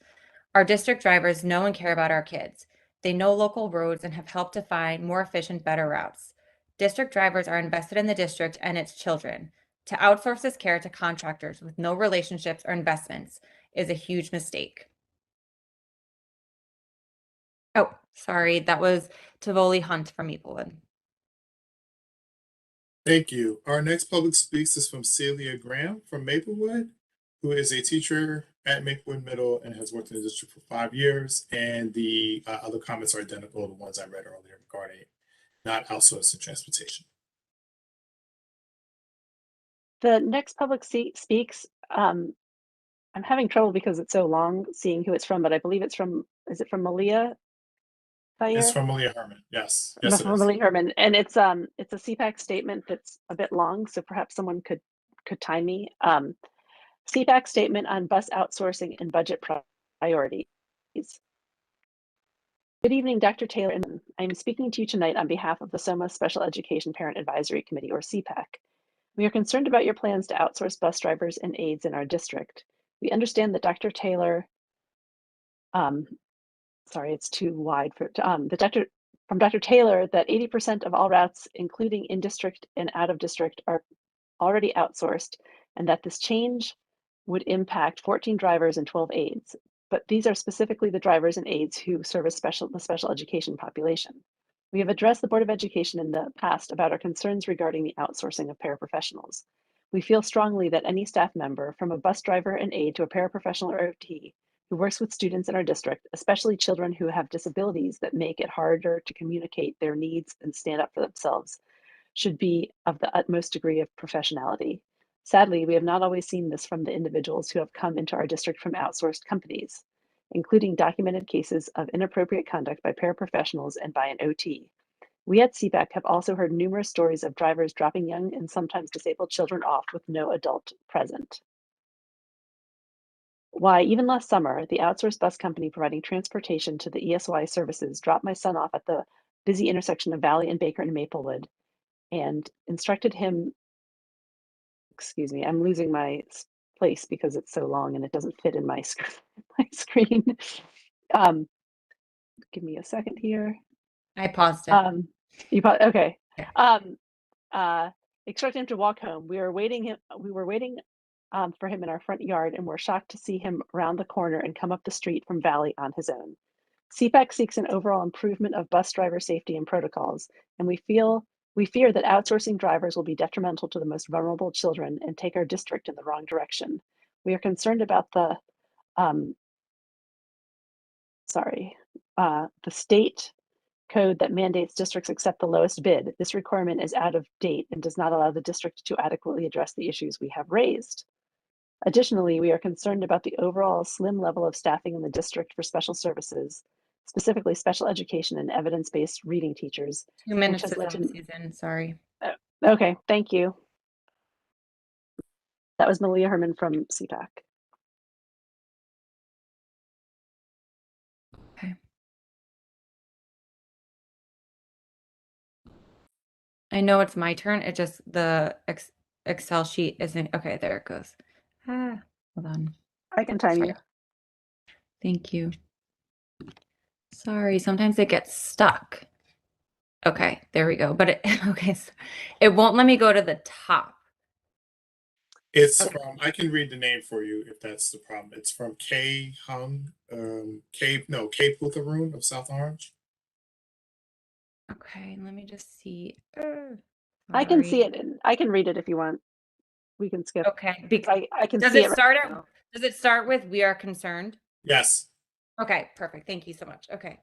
Our district drivers know and care about our kids. They know local roads and have helped to find more efficient, better routes. District drivers are invested in the district and its children. To outsource this care to contractors with no relationships or investments is a huge mistake. Oh, sorry, that was Tivoli Hunt from Maplewood. Thank you. Our next public speaks is from Celia Graham from Maplewood, who is a teacher at Maplewood Middle and has worked in the district for 5 years. And the other comments are identical to the ones I read earlier regarding not outsourcing transportation. The next public speaks, I'm having trouble because it's so long seeing who it's from, but I believe it's from, is it from Malia that It's year? from Malia Herman. Yes. Yes, it From is. Lily Herman, and it's a CPAC statement that's a bit long, so perhaps someone could time me. CPAC statement on bus outsourcing and budget priorities. Good evening, Dr. Taylor. I'm speaking to you tonight on behalf of the SOMA Special Education Parent Advisory Committee, or CPAC. We are concerned about your plans to outsource bus drivers and aides in our district. We understand that Dr. Taylor, sorry, it's too wide for from Dr. Taylor that 80% of all routes, including in-district and out-of-district, are already outsourced, and that this change would impact 14 drivers and 12 aides. But these are specifically the drivers and aides who service the special education population. We have addressed the Board of Education in the past about our concerns regarding the outsourcing of paraprofessionals. We feel strongly that any staff member, from a bus driver and aide to a paraprofessional or OT, who works with students in our district, especially children who have disabilities that make it harder to communicate their needs and stand up for themselves, should be of the utmost degree of professionality. Sadly, we have not always seen this from the individuals who have come into our district from outsourced companies, including documented cases of inappropriate conduct by paraprofessionals and by an OT. We at CPAC have also heard numerous stories of drivers dropping young and sometimes disabled children off with no adult present. Why, even last summer, the outsourced bus company providing transportation to the ESY services dropped my son off at the busy intersection of Valley and Baker and Maplewood and instructed him, excuse me, I'm losing my place because it's so long and it doesn't fit in my, my screen. Give me a second here. I paused it. Okay. Instructed him to walk home. We were waiting for him in our front yard and were shocked to see him round the corner and come up the street from Valley on his own. CPAC seeks an overall improvement of bus driver safety and protocols, and we fear that outsourcing drivers will be detrimental to the most vulnerable children and take our district in the wrong direction. We are concerned about the state code that mandates districts accept the lowest bid. This requirement is out of date and does not allow the district to adequately address the issues we have raised. Additionally, we are concerned about the overall slim level of staffing in the district for special services, specifically special education and evidence-based reading teachers. 2 minutes to Susan, sorry. Okay, thank you. That was Malia Herman from CPAC. Okay. I know it's my turn. It just, the Excel sheet isn't, okay, there it goes. Hold on. I can time you. Thank you. Sorry, sometimes it gets stuck. Okay, there we go. But it, okay, so it won't let me go to the top. It's from, I can read the name for you if that's the problem. It's from K Putharoon of South Orange. Okay, let me just see. I can see it and I can read it if you want. We can skip. Okay, I can does see it start out, does it start with "we are concerned"? Yes. Okay, perfect. Thank you so much. Okay.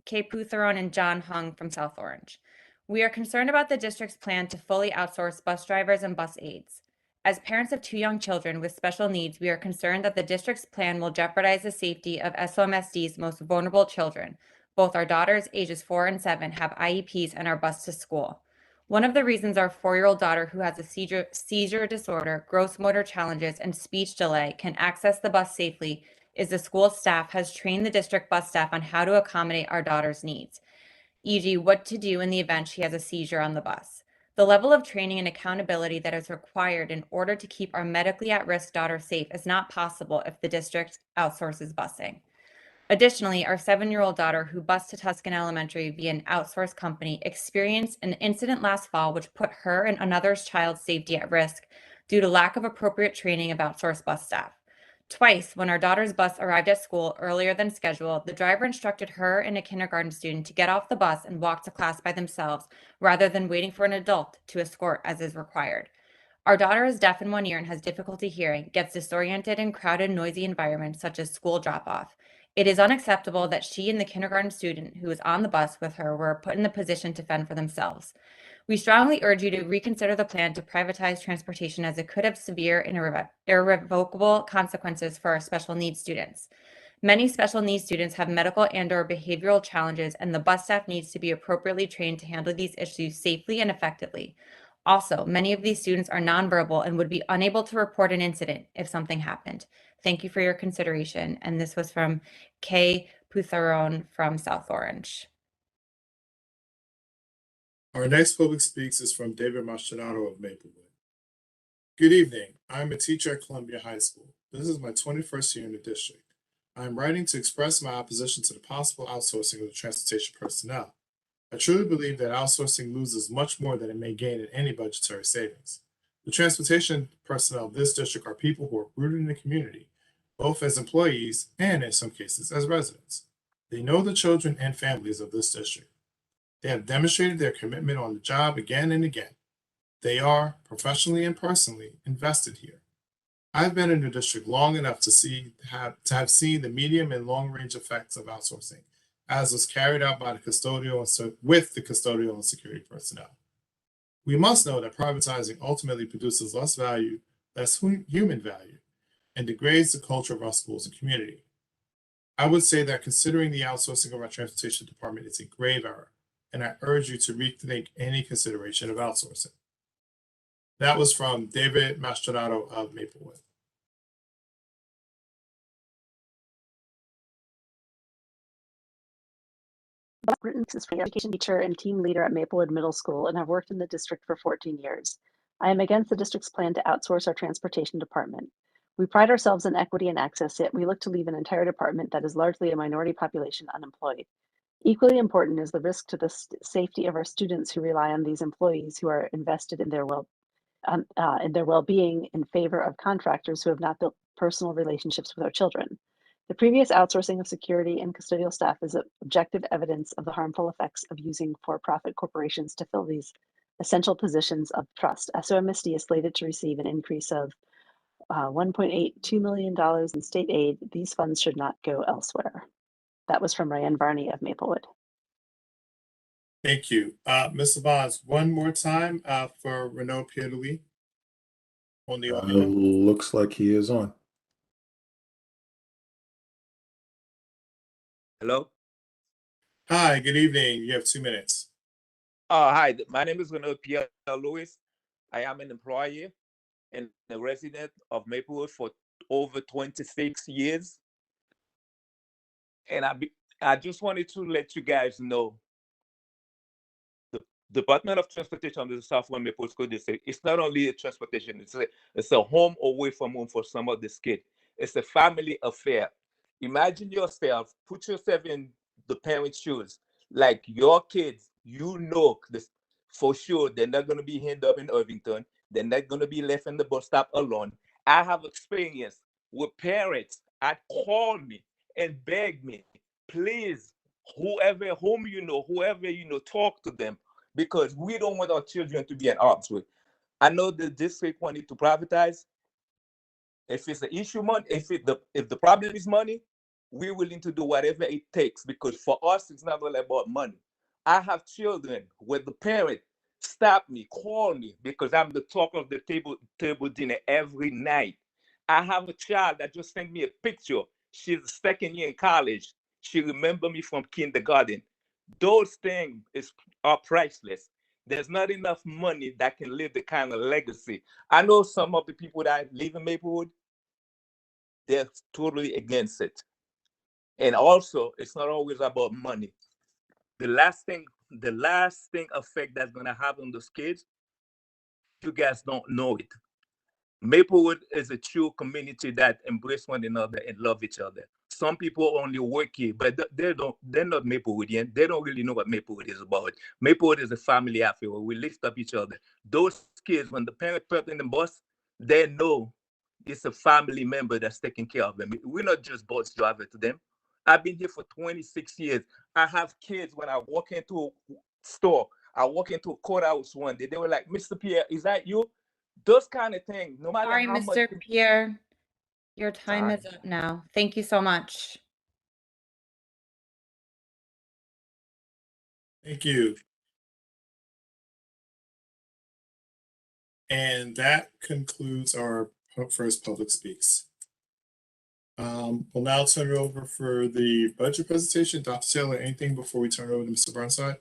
Kay Putharon and John Hung from South Orange. We are concerned about the district's plan to fully outsource bus drivers and bus aides. As parents of 2 young children with special needs, we are concerned that the district's plan will jeopardize the safety of SOMSD's most vulnerable children. Both our daughters, ages 4 and 7, have IEPs and are bused to school. One of the reasons our 4-year-old daughter, who has a seizure disorder, gross motor challenges, and speech delay, can access the bus safely is the school staff has trained the district bus staff on how to accommodate our daughter's needs, e.g., what to do in the event she has a seizure on the bus. The level of training and accountability that is required in order to keep our medically at-risk daughter safe is not possible if the district outsources busing. Additionally, our 7-year-old daughter, who bused to Tuscan Elementary via an outsourced company, experienced an incident last fall which put her and another child's safety at risk due to lack of appropriate training of outsourced bus staff. Twice, when our daughter's bus arrived at school earlier than scheduled, the driver instructed her and a kindergarten student to get off the bus and walk to class by themselves rather than waiting for an adult to escort as is required. Our daughter is deaf in one ear and has difficulty hearing, gets disoriented in crowded, noisy environments such as school drop-off. It is unacceptable that she and the kindergarten student who was on the bus with her were put in the position to fend for themselves. We strongly urge you to reconsider the plan to privatize transportation as it could have severe and irrevocable consequences for our special needs students. Many special needs students have medical and/or behavioral challenges, and the bus staff needs to be appropriately trained to handle these issues safely and effectively. Also, many of these students are nonverbal and would be unable to report an incident if something happened. Thank you for your consideration. And this was from Kay Putharon from South Orange. Our next public speaks is from David Mastronado of Maplewood. Good evening. I'm a teacher at Columbia High School. This is my 21st year in the district. I am writing to express my opposition to the possible outsourcing of the transportation personnel. I truly believe that outsourcing loses much more than it may gain in any budgetary savings. The transportation personnel of this district are people who are rooted in the community, both as employees and in some cases as residents. They know the children and families of this district. They have demonstrated their commitment on the job again and again. They are, professionally and personally, invested here. I've been in the district long enough to have seen the medium and long range effects of outsourcing, as was carried out by the custodial with the custodial and security personnel. We must know that privatizing ultimately produces less value, less human value, and degrades the culture of our schools and community. I would say that considering the outsourcing of our transportation department is a grave error, and I urge you to rethink any consideration of outsourcing. That was from David Mastronado of Maplewood. Written is for education teacher and team leader at Maplewood Middle School and have worked in the district for 14 years. I am against the district's plan to outsource our transportation department. We pride ourselves in equity and access, yet we look to leave an entire department that is largely a minority population unemployed. Equally important is the risk to the safety of our students who rely on these employees who are invested in their well-being in favor of contractors who have not built personal relationships with our children. The previous outsourcing of security and custodial staff is objective evidence of the harmful effects of using for-profit corporations to fill these essential positions of trust. SOMSD is slated to receive an increase of $1.82 million in state aid. These funds should not go elsewhere. That was from Ryan Varney of Maplewood. Thank you. Mr. Bonds, one more time for Renaud Pierre-Louis on the audio. Looks like he is on. Hello? Hi, good evening. You have 2 minutes. Hi, my name is Renaud Pierre-Louis. I am an employee and a resident of Maplewood for over 26 years. And I just wanted to let you guys know the Department of Transportation of the Southwest Maplewood School District, it's not only a transportation, it's a home away from home for some of this kids. It's a family affair. Imagine yourself, put yourself in the parents' shoes. Like your kids, you know this for sure they're not going to be ended up in Irvington. They're not going to be left in the bus stop alone. I have experience with parents that call me and beg me, please, whoever you know, talk to them, because we don't want our children to be in harm's way. I know the district wanted to privatize. If it's an issue money, if the problem is money, we're willing to do whatever it takes, because for us, it's not all about money. I have children where the parent stop me, call me, because I'm the talk of the table dinner every night. I have a child that just sent me a picture. She's a second year in college. She remember me from kindergarten. Those things are priceless. There's not enough money that can live the kind of legacy. I know some of the people that live in Maplewood, they're totally against it. And also, it's not always about money. The last thing effect that's gonna have on those kids, you guys don't know it. Maplewood is a true community that embrace one another and love each other. Some people only work here, but they're not Maplewoodian. They don't really know what Maplewood is about. Maplewood is a family affair where we lift up each other. Those kids, when the parent put in the bus, they know it's a family member that's taking care of them. We're not just bus driver to them. I've been here for 26 years. I have kids when I walk into a store, I walk into a courthouse one day, they were like, Mr. Pierre, is that you? Those kind of things, no matter Sorry, how much. Mr. Pierre. Your time is up now. Thank you so much. Thank you. And that concludes our first public speaks. We'll now turn it over for the budget presentation. Dr. Taylor, anything before we turn it over to Mr. Burnside?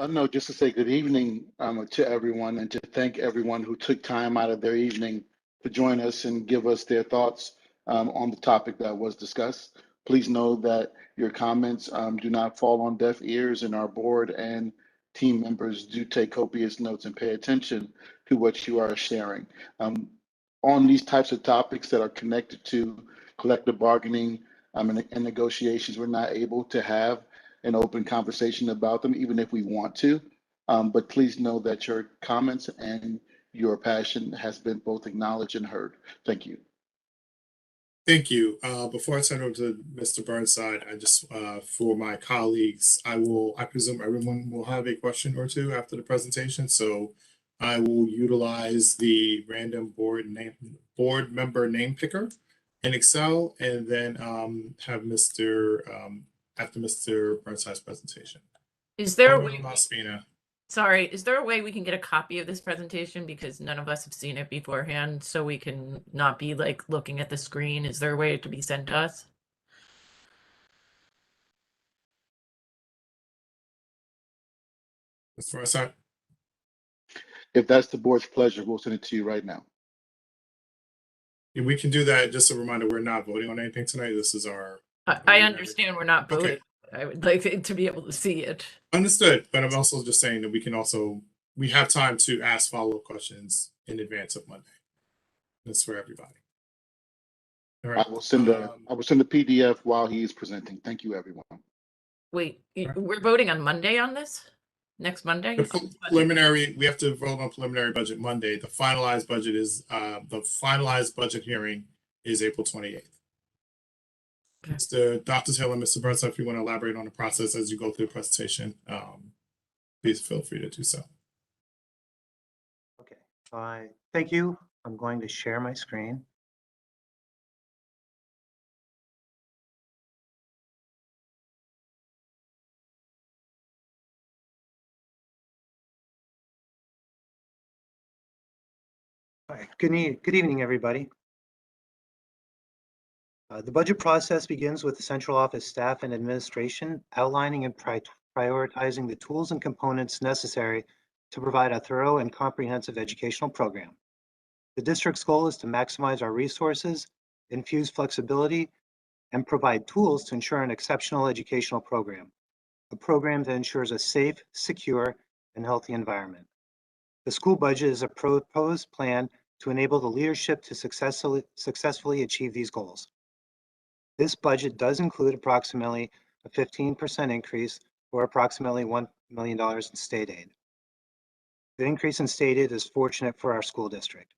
No, just to say good evening to everyone and to thank everyone who took time out of their evening to join us and give us their thoughts on the topic that was discussed. Please know that your comments do not fall on deaf ears, and our board and team members do take copious notes and pay attention to what you are sharing. On these types of topics that are connected to collective bargaining and negotiations, we're not able to have an open conversation about them, even if we want to. But please know that your comments and your passion has been both acknowledged and heard. Thank you. Thank you. Before I turn over to Mr. Burnside, I just, for my colleagues, I presume everyone will have a question or two after the presentation. So I will utilize the random board member name picker in Excel, and then have after Mr. Burnside's presentation. Is there a Alderman way? Ospina. Sorry, is there a way we can get a copy of this presentation, because none of us have seen it beforehand, so we can not be like looking at the screen? Is there a way to be sent to us? Mr. Burnside? If that's the board's pleasure, we'll send it to you right now. Yeah, we can do that. Just a reminder, we're not voting on anything tonight. This is our. I understand we're not voting. Okay. I would like to be able to see it. Understood, but I'm also just saying that we have time to ask follow-up questions in advance of Monday. That's for everybody. All right. I will send the PDF while he is presenting. Thank you, everyone. Wait, we're voting on Monday on this? Next Monday? The preliminary, we have to vote on preliminary budget Monday. The finalized budget is, the finalized budget hearing is April 28th. Okay. Mr. Dr. Taylor, Mr. Burnside, if you want to elaborate on the process as you go through the presentation, please feel free to do so. Okay, thank you. I'm going to share my screen. All right, good evening, everybody. The budget process begins with the central office staff and administration outlining and prioritizing the tools and components necessary to provide a thorough and comprehensive educational program. The district's goal is to maximize our resources, infuse flexibility, and provide tools to ensure an exceptional educational program, a program that ensures a safe, secure, and healthy environment. The school budget is a proposed plan to enable the leadership to successfully achieve these goals. This budget does include approximately a 15% increase, or approximately $1 million in state aid. The increase in state aid is fortunate for our school district.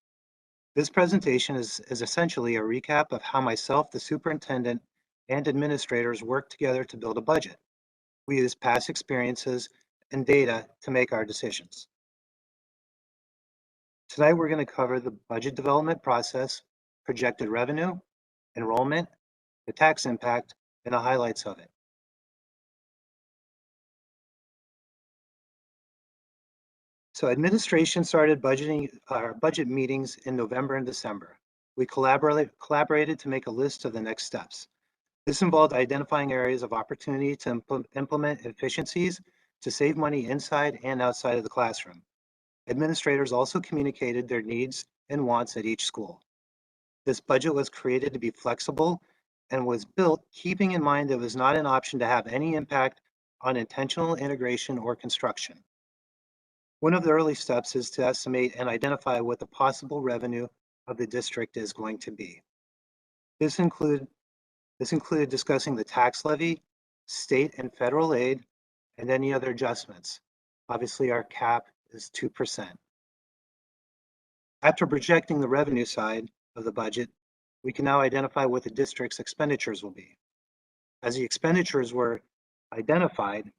This presentation is essentially a recap of how myself, the superintendent, and administrators work together to build a budget. We use past experiences and data to make our decisions. Tonight, we're going to cover the budget development process, projected revenue, enrollment, the tax impact, and the highlights of it. So administration started our budget meetings in November and December. We collaborated to make a list of the next steps. This involved identifying areas of opportunity to implement efficiencies to save money inside and outside of the classroom. Administrators also communicated their needs and wants at each school. This budget was created to be flexible and was built keeping in mind it was not an option to have any impact on intentional integration or construction. One of the early steps is to estimate and identify what the possible revenue of the district is going to be. This included discussing the tax levy, state and federal aid, and any other adjustments. Obviously, our cap is 2%. After projecting the revenue side of the budget, we can now identify what the district's expenditures will be. As the expenditures were identified,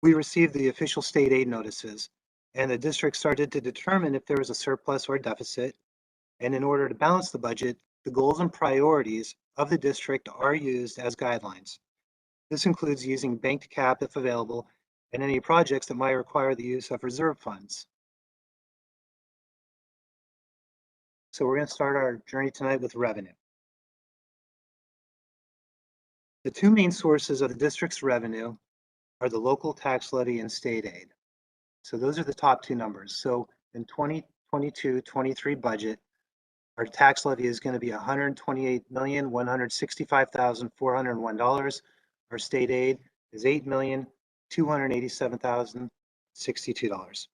we received the official state aid notices, and the district started to determine if there was a surplus or deficit. And in order to balance the budget, the goals and priorities of the district are used as guidelines. This includes using banked cap if available, and any projects that might require the use of reserve funds. So we're going to start our journey tonight with revenue. The two main sources of the district's revenue are the local tax levy and state aid. So those are the top two numbers. So in 2022-23 budget, our tax levy is going to be $128,165,401. Our state aid is $8,287,062.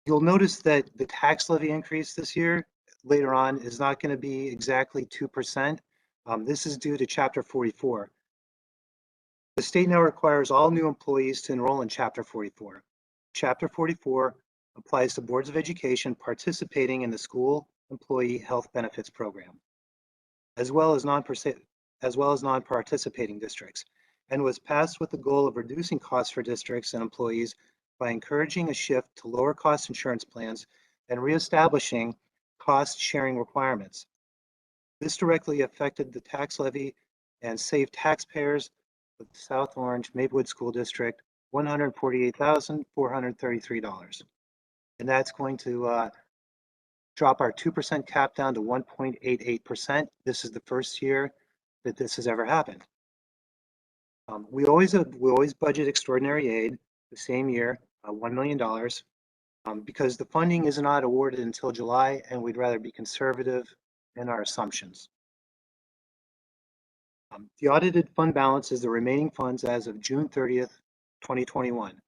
You'll notice that the tax levy increase this year later on is not going to be exactly 2%. This is due to Chapter 44. The state now requires all new employees to enroll in Chapter 44. Chapter 44 applies to boards of education participating in the school employee health benefits program, as well as non-participating districts, and was passed with the goal of reducing costs for districts and employees by encouraging a shift to lower cost insurance plans and reestablishing cost sharing requirements. This directly affected the tax levy and saved taxpayers of the South Orange Maplewood School District $148,433. And that's going to drop our 2% cap down to 1.88%. This is the first year that this has ever happened. We always budget extraordinary aid the same year, $1 million, because the funding is not awarded until July, and we'd rather be conservative in our assumptions. The audited fund balance is the remaining funds as of June 30th, 2021.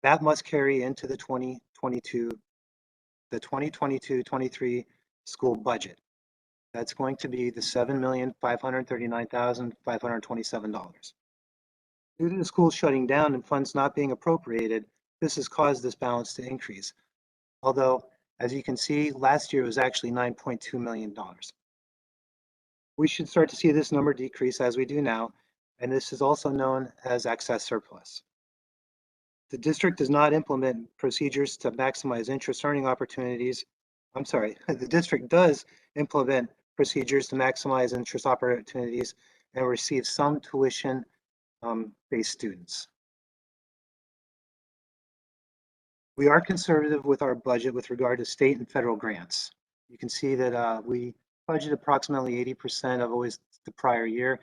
That must carry into the 2022-23 school budget. That's going to be the $7,539,527. Due to the schools shutting down and funds not being appropriated, this has caused this balance to increase. Although, as you can see, last year was actually $9.2 million. We should start to see this number decrease as we do now, and this is also known as excess surplus. The district does not implement procedures to maximize interest earning opportunities. I'm sorry, the district does implement procedures to maximize interest opportunities and receive some tuition based students. We are conservative with our budget with regard to state and federal grants. You can see that we budget approximately 80% of always the prior year.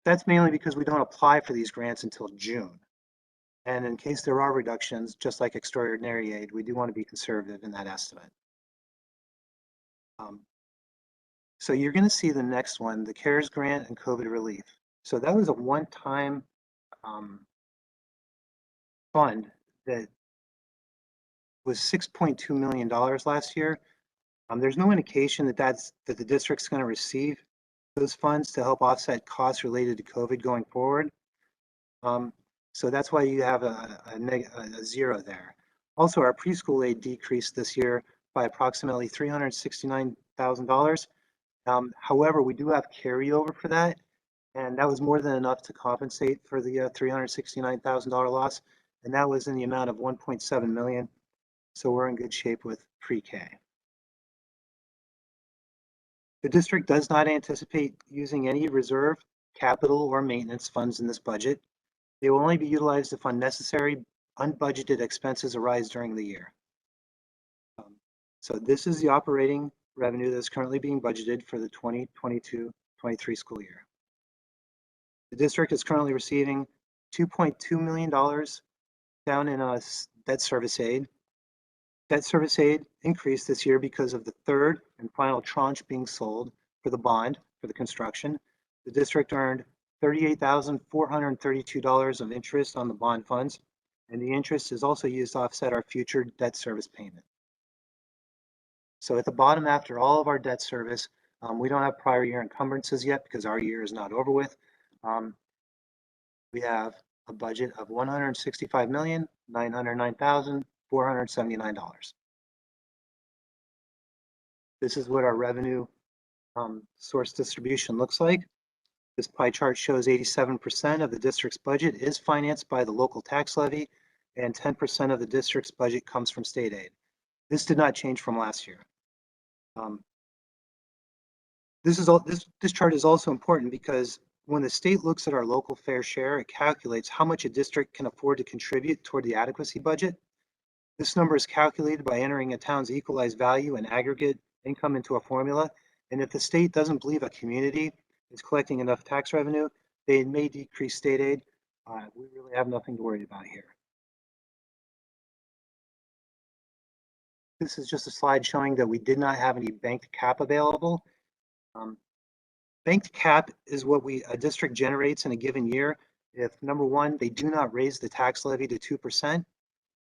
That's mainly because we don't apply for these grants until June. And in case there are reductions, just like extraordinary aid, we do want to be conservative in that estimate. So you're going to see the next one, the CARES grant and COVID relief. So that was a one-time fund that was $6.2 million last year. There's no indication that the district's going to receive those funds to help offset costs related to COVID going forward. So that's why you have a zero there. Also, our preschool aid decreased this year by approximately $369,000. However, we do have carryover for that, and that was more than enough to compensate for the $369,000 loss, and that was in the amount of $1.7 million. So we're in good shape with pre-K. The district does not anticipate using any reserve, capital, or maintenance funds in this budget. They will only be utilized to fund necessary unbudgeted expenses arise during the year. So this is the operating revenue that's currently being budgeted for the 2022-23 school year. The district is currently receiving $2.2 million down in debt service aid. Debt service aid increased this year because of the third and final tranche being sold for the bond for the construction. The district earned $38,432 of interest on the bond funds, and the interest is also used to offset our future debt service payment. So at the bottom, after all of our debt service, we don't have prior year encumbrances yet because our year is not over with. We have a budget of $165,909,479. This is what our revenue source distribution looks like. This pie chart shows 87% of the district's budget is financed by the local tax levy, and 10% of the district's budget comes from state aid. This did not change from last year. This chart is also important because when the state looks at our local fair share, it calculates how much a district can afford to contribute toward the adequacy budget. This number is calculated by entering a town's equalized value and aggregate income into a formula. And if the state doesn't believe a community is collecting enough tax revenue, they may decrease state aid. We really have nothing to worry about here. This is just a slide showing that we did not have any banked cap available. Banked cap is what a district generates in a given year if, number one, they do not raise the tax levy to 2%,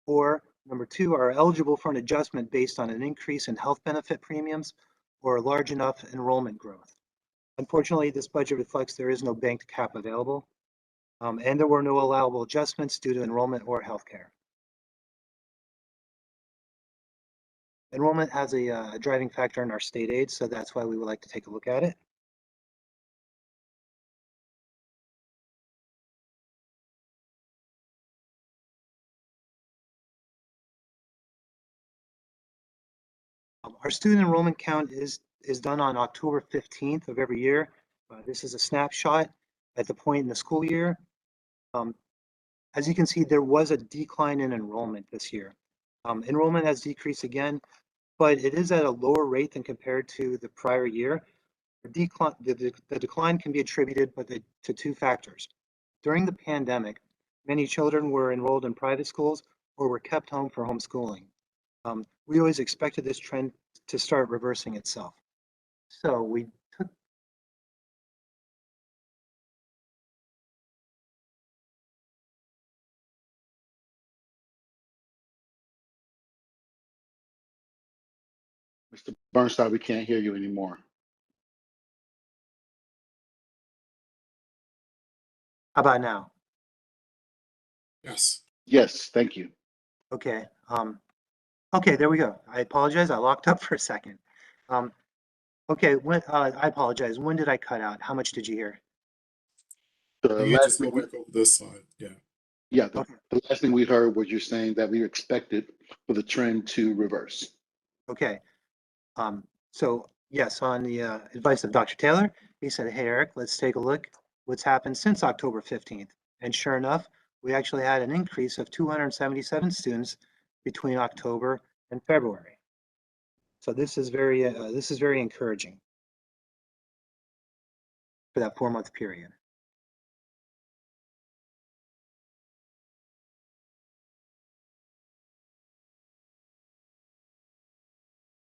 or number two, are eligible for an adjustment based on an increase in health benefit premiums or large enough enrollment growth. Unfortunately, this budget reflects there is no banked cap available, and there were no allowable adjustments due to enrollment or healthcare. Enrollment has a driving factor in our state aid, so that's why we would like to take a look at it. Our student enrollment count is done on October 15th of every year. This is a snapshot at the point in the school year. As you can see, there was a decline in enrollment this year. Enrollment has decreased again, but it is at a lower rate than compared to the prior year. The decline can be attributed to two factors. During the pandemic, many children were enrolled in private schools or were kept home for homeschooling. We always expected this trend to start reversing itself. So we took Mr. Bernstein, we can't hear you anymore. How about now? Yes. Yes, thank you. Okay. Okay, there we go. I apologize. I locked up for a second. Okay, I apologize. When did I cut out? How much did you hear? The You last just go thing back over this slide. Yeah. Yeah, the last thing we heard was you saying that we expected for the trend to reverse. Okay. So yes, on the advice of Dr. Taylor, he said, hey, Eric, let's take a look what's happened since October 15th. And sure enough, we actually had an increase of 277 students between October and February. So this is very encouraging for that 4-month period.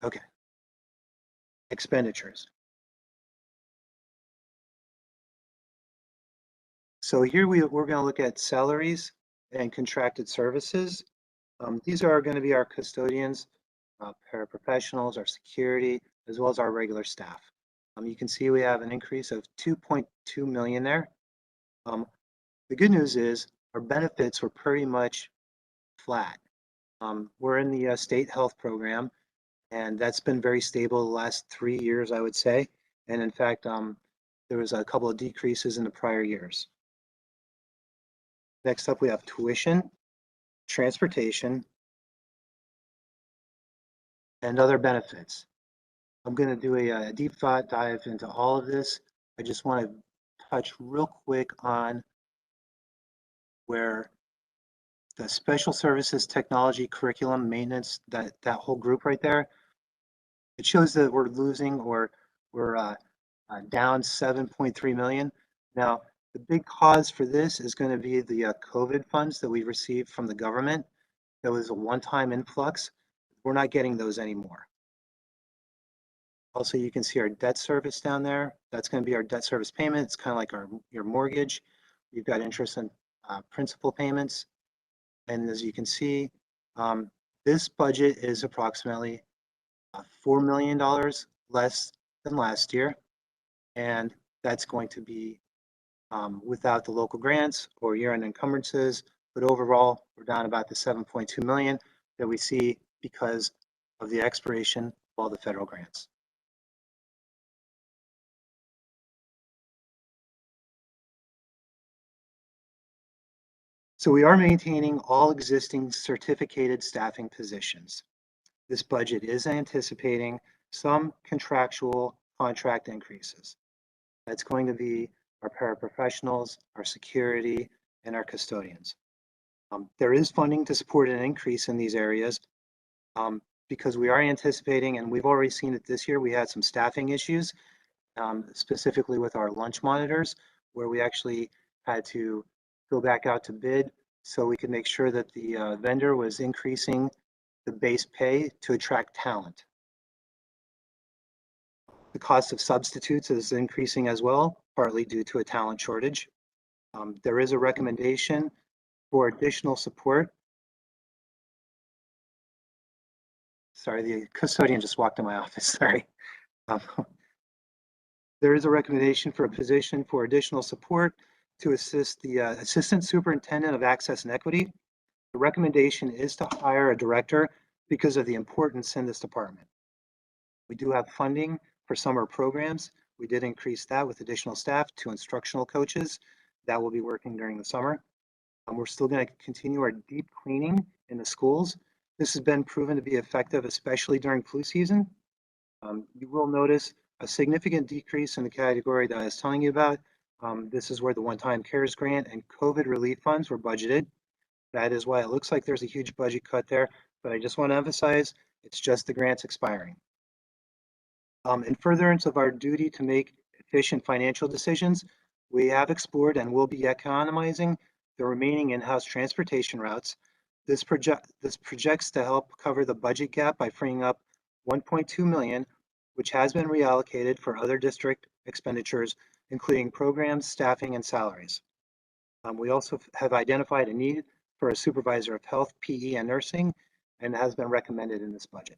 Okay. Expenditures. So here we're going to look at salaries and contracted services. These are going to be our custodians, paraprofessionals, our security, as well as our regular staff. You can see we have an increase of 2.2 million there. The good news is our benefits were pretty much flat. We're in the state health program, and that's been very stable the last 3 years, I would say. And in fact, there was a couple of decreases in the prior years. Next up, we have tuition, transportation, and other benefits. I'm going to do a deep thought dive into all of this. I just want to touch real quick on where the special services, technology, curriculum, maintenance, that whole group right there, it shows that we're losing or we're down 7.3 million. Now, the big cause for this is going to be the COVID funds that we received from the government. That was a one-time influx. We're not getting those anymore. Also, you can see our debt service down there. That's going to be our debt service payment. It's kind of like your mortgage. You've got interest and principal payments. And as you can see, this budget is approximately $4 million less than last year. And that's going to be without the local grants or year-end encumbrances. But overall, we're down about the 7.2 million that we see because of the expiration of all the federal grants. So we are maintaining all existing certificated staffing positions. This budget is anticipating some contractual contract increases. That's going to be our paraprofessionals, our security, and our custodians. There is funding to support an increase in these areas because we are anticipating, and we've already seen it this year, we had some staffing issues, specifically with our lunch monitors, where we actually had to go back out to bid so we could make sure that the vendor was increasing the base pay to attract talent. The cost of substitutes is increasing as well, partly due to a talent shortage. There is a recommendation for additional support. Sorry, the custodian just walked in my office, sorry. There is a recommendation for a position for additional support to assist the Assistant Superintendent of Access and Equity. The recommendation is to hire a director because of the importance in this department. We do have funding for summer programs. We did increase that with additional staff to instructional coaches that will be working during the summer. We're still going to continue our deep cleaning in the schools. This has been proven to be effective, especially during flu season. You will notice a significant decrease in the category that I was telling you about. This is where the one-time CARES grant and COVID relief funds were budgeted. That is why it looks like there's a huge budget cut there, but I just want to emphasize it's just the grants expiring. In furtherance of our duty to make efficient financial decisions, we have explored and will be economizing the remaining in-house transportation routes. This projects to help cover the budget gap by freeing up $1.2 million, which has been reallocated for other district expenditures, including programs, staffing, and salaries. We also have identified a need for a supervisor of health, PE, and nursing, and has been recommended in this budget.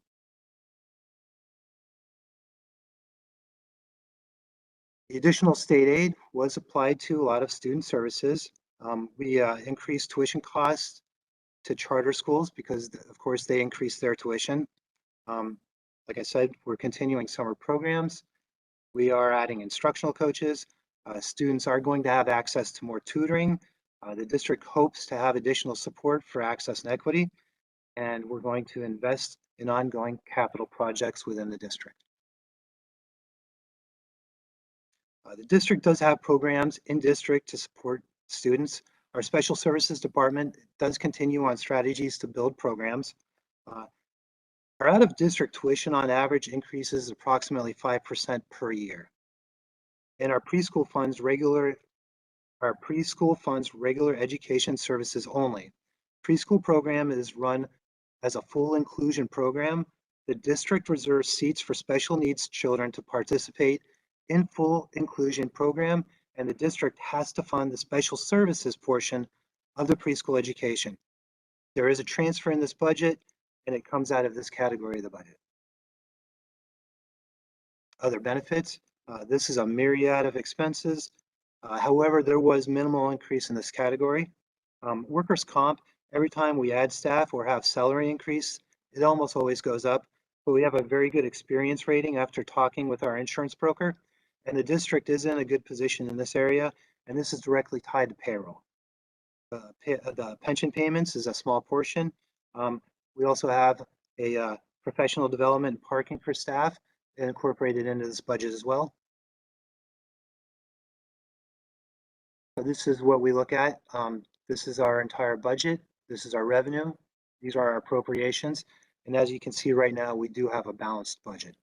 The additional state aid was applied to a lot of student services. We increased tuition costs to charter schools because, of course, they increased their tuition. Like I said, we're continuing summer programs. We are adding instructional coaches. Students are going to have access to more tutoring. The district hopes to have additional support for access and equity, and we're going to invest in ongoing capital projects within the district. The district does have programs in district to support students. Our special services department does continue on strategies to build programs. Our out of district tuition on average increases approximately 5% per year. And our preschool funds regular education services only. Preschool program is run as a full inclusion program. The district reserves seats for special needs children to participate in full inclusion program, and the district has to fund the special services portion of the preschool education. There is a transfer in this budget, and it comes out of this category of the budget. Other benefits, this is a myriad of expenses. However, there was minimal increase in this category. Workers' comp, every time we add staff or have salary increase, it almost always goes up, but we have a very good experience rating after talking with our insurance broker, and the district is in a good position in this area, and this is directly tied to payroll. The pension payments is a small portion. We also have a professional development and parking for staff incorporated into this budget as well. So this is what we look at. This is our entire budget. This is our revenue. These are our appropriations. And as you can see right now, we do have a balanced budget.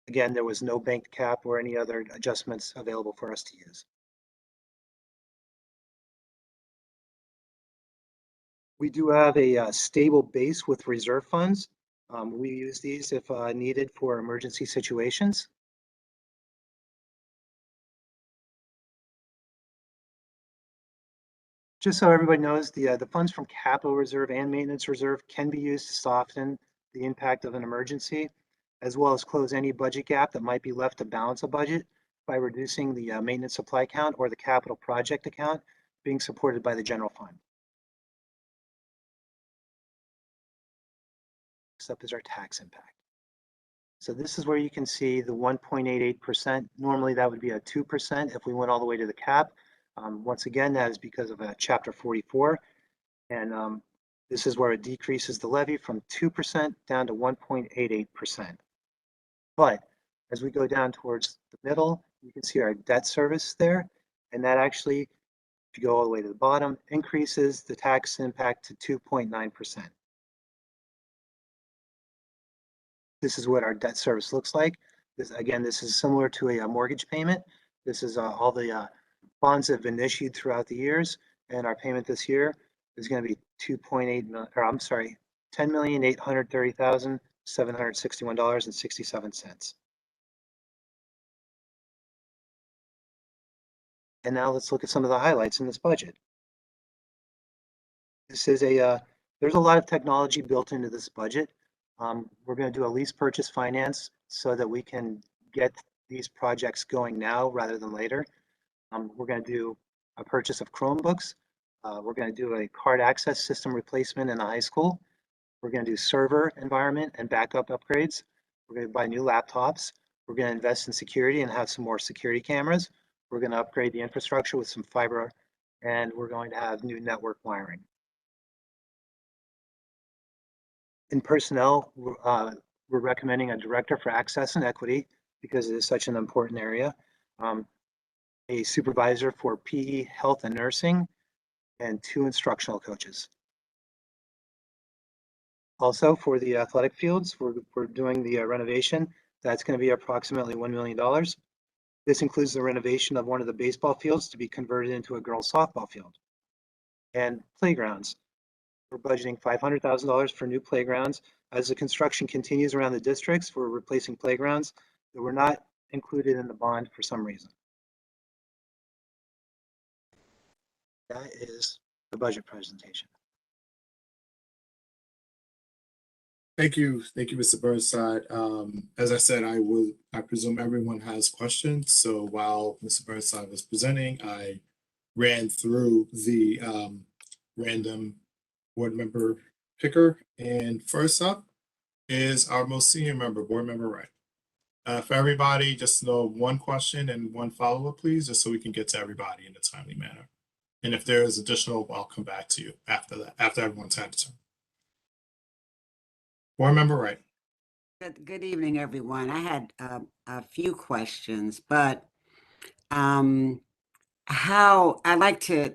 Again, there was no bank cap or any other adjustments available for us to use. We do have a stable base with reserve funds. We use these if needed for emergency situations. Just so everybody knows, the funds from capital reserve and maintenance reserve can be used to soften the impact of an emergency, as well as close any budget gap that might be left to balance a budget by reducing the maintenance supply account or the capital project account being supported by the general fund. Next up is our tax impact. So this is where you can see the 1.88%. Normally that would be a 2% if we went all the way to the cap. Once again, that is because of Chapter 44. And this is where it decreases the levy from 2% down to 1.88%. But as we go down towards the middle, you can see our debt service there. And that actually, if you go all the way to the bottom, increases the tax impact to 2.9%. This is what our debt service looks like. Again, this is similar to a mortgage payment. This is all the bonds that have been issued throughout the years, and our payment this year is going to be $10,830,761.67. And now let's look at some of the highlights in this budget. This is there's a lot of technology built into this budget. We're going to do a lease purchase finance so that we can get these projects going now rather than later. We're going to do a purchase of Chromebooks. We're going to do a card access system replacement in the high school. We're going to do server environment and backup upgrades. We're going to buy new laptops. We're going to invest in security and have some more security cameras. We're going to upgrade the infrastructure with some fiber, and we're going to have new network wiring. In personnel, we're recommending a director for access and equity because it is such an important area, a supervisor for PE, health, and nursing, and 2 instructional coaches. Also, for the athletic fields, we're doing the renovation. That's going to be approximately $1 million. This includes the renovation of one of the baseball fields to be converted into a girls' softball field. And playgrounds. We're budgeting $500,000 for new playgrounds. As the construction continues around the districts, we're replacing playgrounds that were not included in the bond for some reason. That is the budget presentation. Thank you, Mr. Burnside. As I said, I presume everyone has questions. So while Mr. Burnside was presenting, I ran through the random board member picker. And first up is our most senior member, board member Wright. For everybody, just know 1 question and 1 follow-up, please, just so we can get to everybody in a timely manner. And if there is additional, I'll come back to you after that, after everyone's had turn. Board member Wright. Good evening, everyone. I had a few questions, but how I'd like to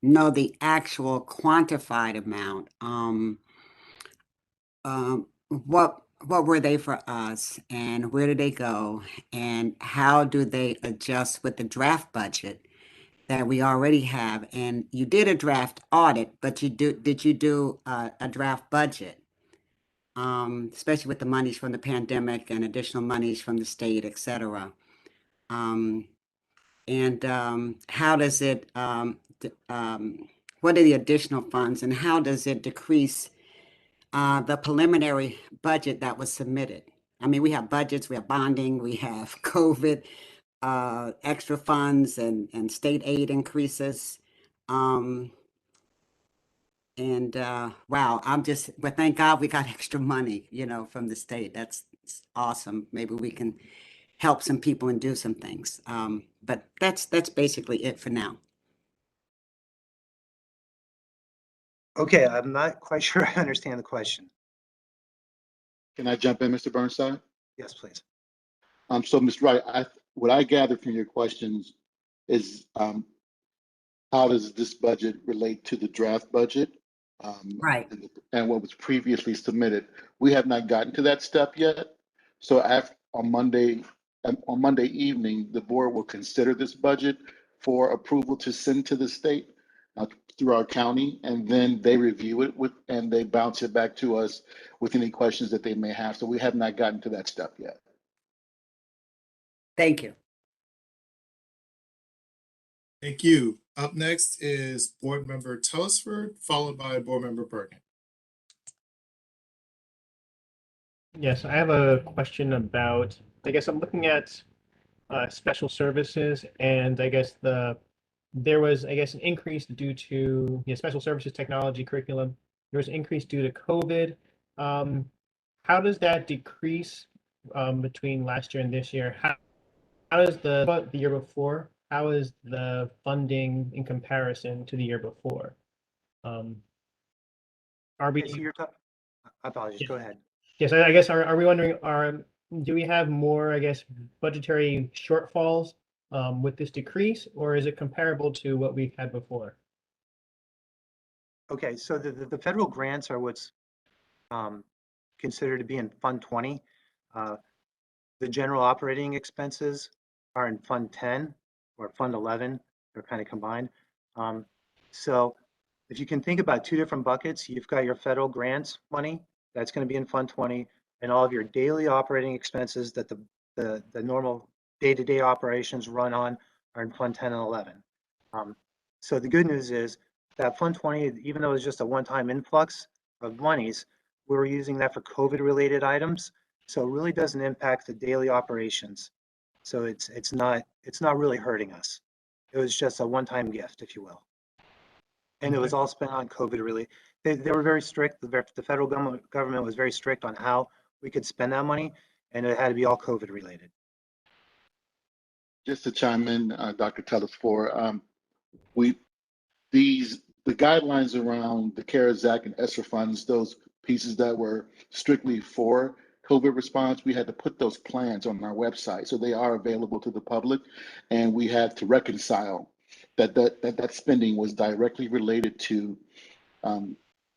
know the actual quantified amount. What were they for us, and where did they go, and how do they adjust with the draft budget that we already have? And you did a draft audit, but did you do a draft budget? Especially with the monies from the pandemic and additional monies from the state, et cetera. How does it, what are the additional funds, and how does it decrease the preliminary budget that was submitted? I mean, we have budgets, we have bonding, we have COVID, extra funds and state aid increases. Wow, but thank God we got extra money, from the state. That's awesome. Maybe we can help some people and do some things. But that's basically it for now. Okay, I'm not quite sure I understand the question. Can I jump in, Mr. Burnside? Yes, please. So, Ms. Wright, what I gathered from your questions is how does this budget relate to the draft budget? Right. And what was previously submitted. We have not gotten to that step yet. So on Monday evening, the board will consider this budget for approval to send to the state through our county, and then they review it and they bounce it back to us with any questions that they may have. So we have not gotten to that step yet. Thank you. Thank you. Up next is board member Telesford, followed by board member Bergen. Yes, I have a question about, I guess I'm looking at special services, and I guess there was, I guess, an increase due to special services technology curriculum. There was an increase due to COVID. How does that decrease between last year and this year? How does the year before? How is the funding in comparison to the year before? Are we? Okay, so apologies. Go ahead. Yes, I guess are we wondering do we have more, I guess, budgetary shortfalls with this decrease, or is it comparable to what we've had before? Okay, so the federal grants are what's considered to be in Fund 20. The general operating expenses are in Fund 10 or Fund 11. They're kind of combined. So if you can think about two different buckets, you've got your federal grants money, that's going to be in Fund 20, and all of your daily operating expenses that the normal day-to-day operations run on are in Fund 10 and 11. So the good news is that Fund 20, even though it's just a one-time influx of monies, we're using that for COVID-related items. So it really doesn't impact the daily operations. So it's not really hurting us. It was just a one-time gift, if you will. And it was all spent on COVID really. They were very strict. The federal government was very strict on how we could spend that money, and it had to be all COVID related. Just to chime in, Dr. Telesfor, the guidelines around the CARES Act and ESSER funds, those pieces that were strictly for COVID response, we had to put those plans on our website, so they are available to the public, and we had to reconcile that spending was directly related to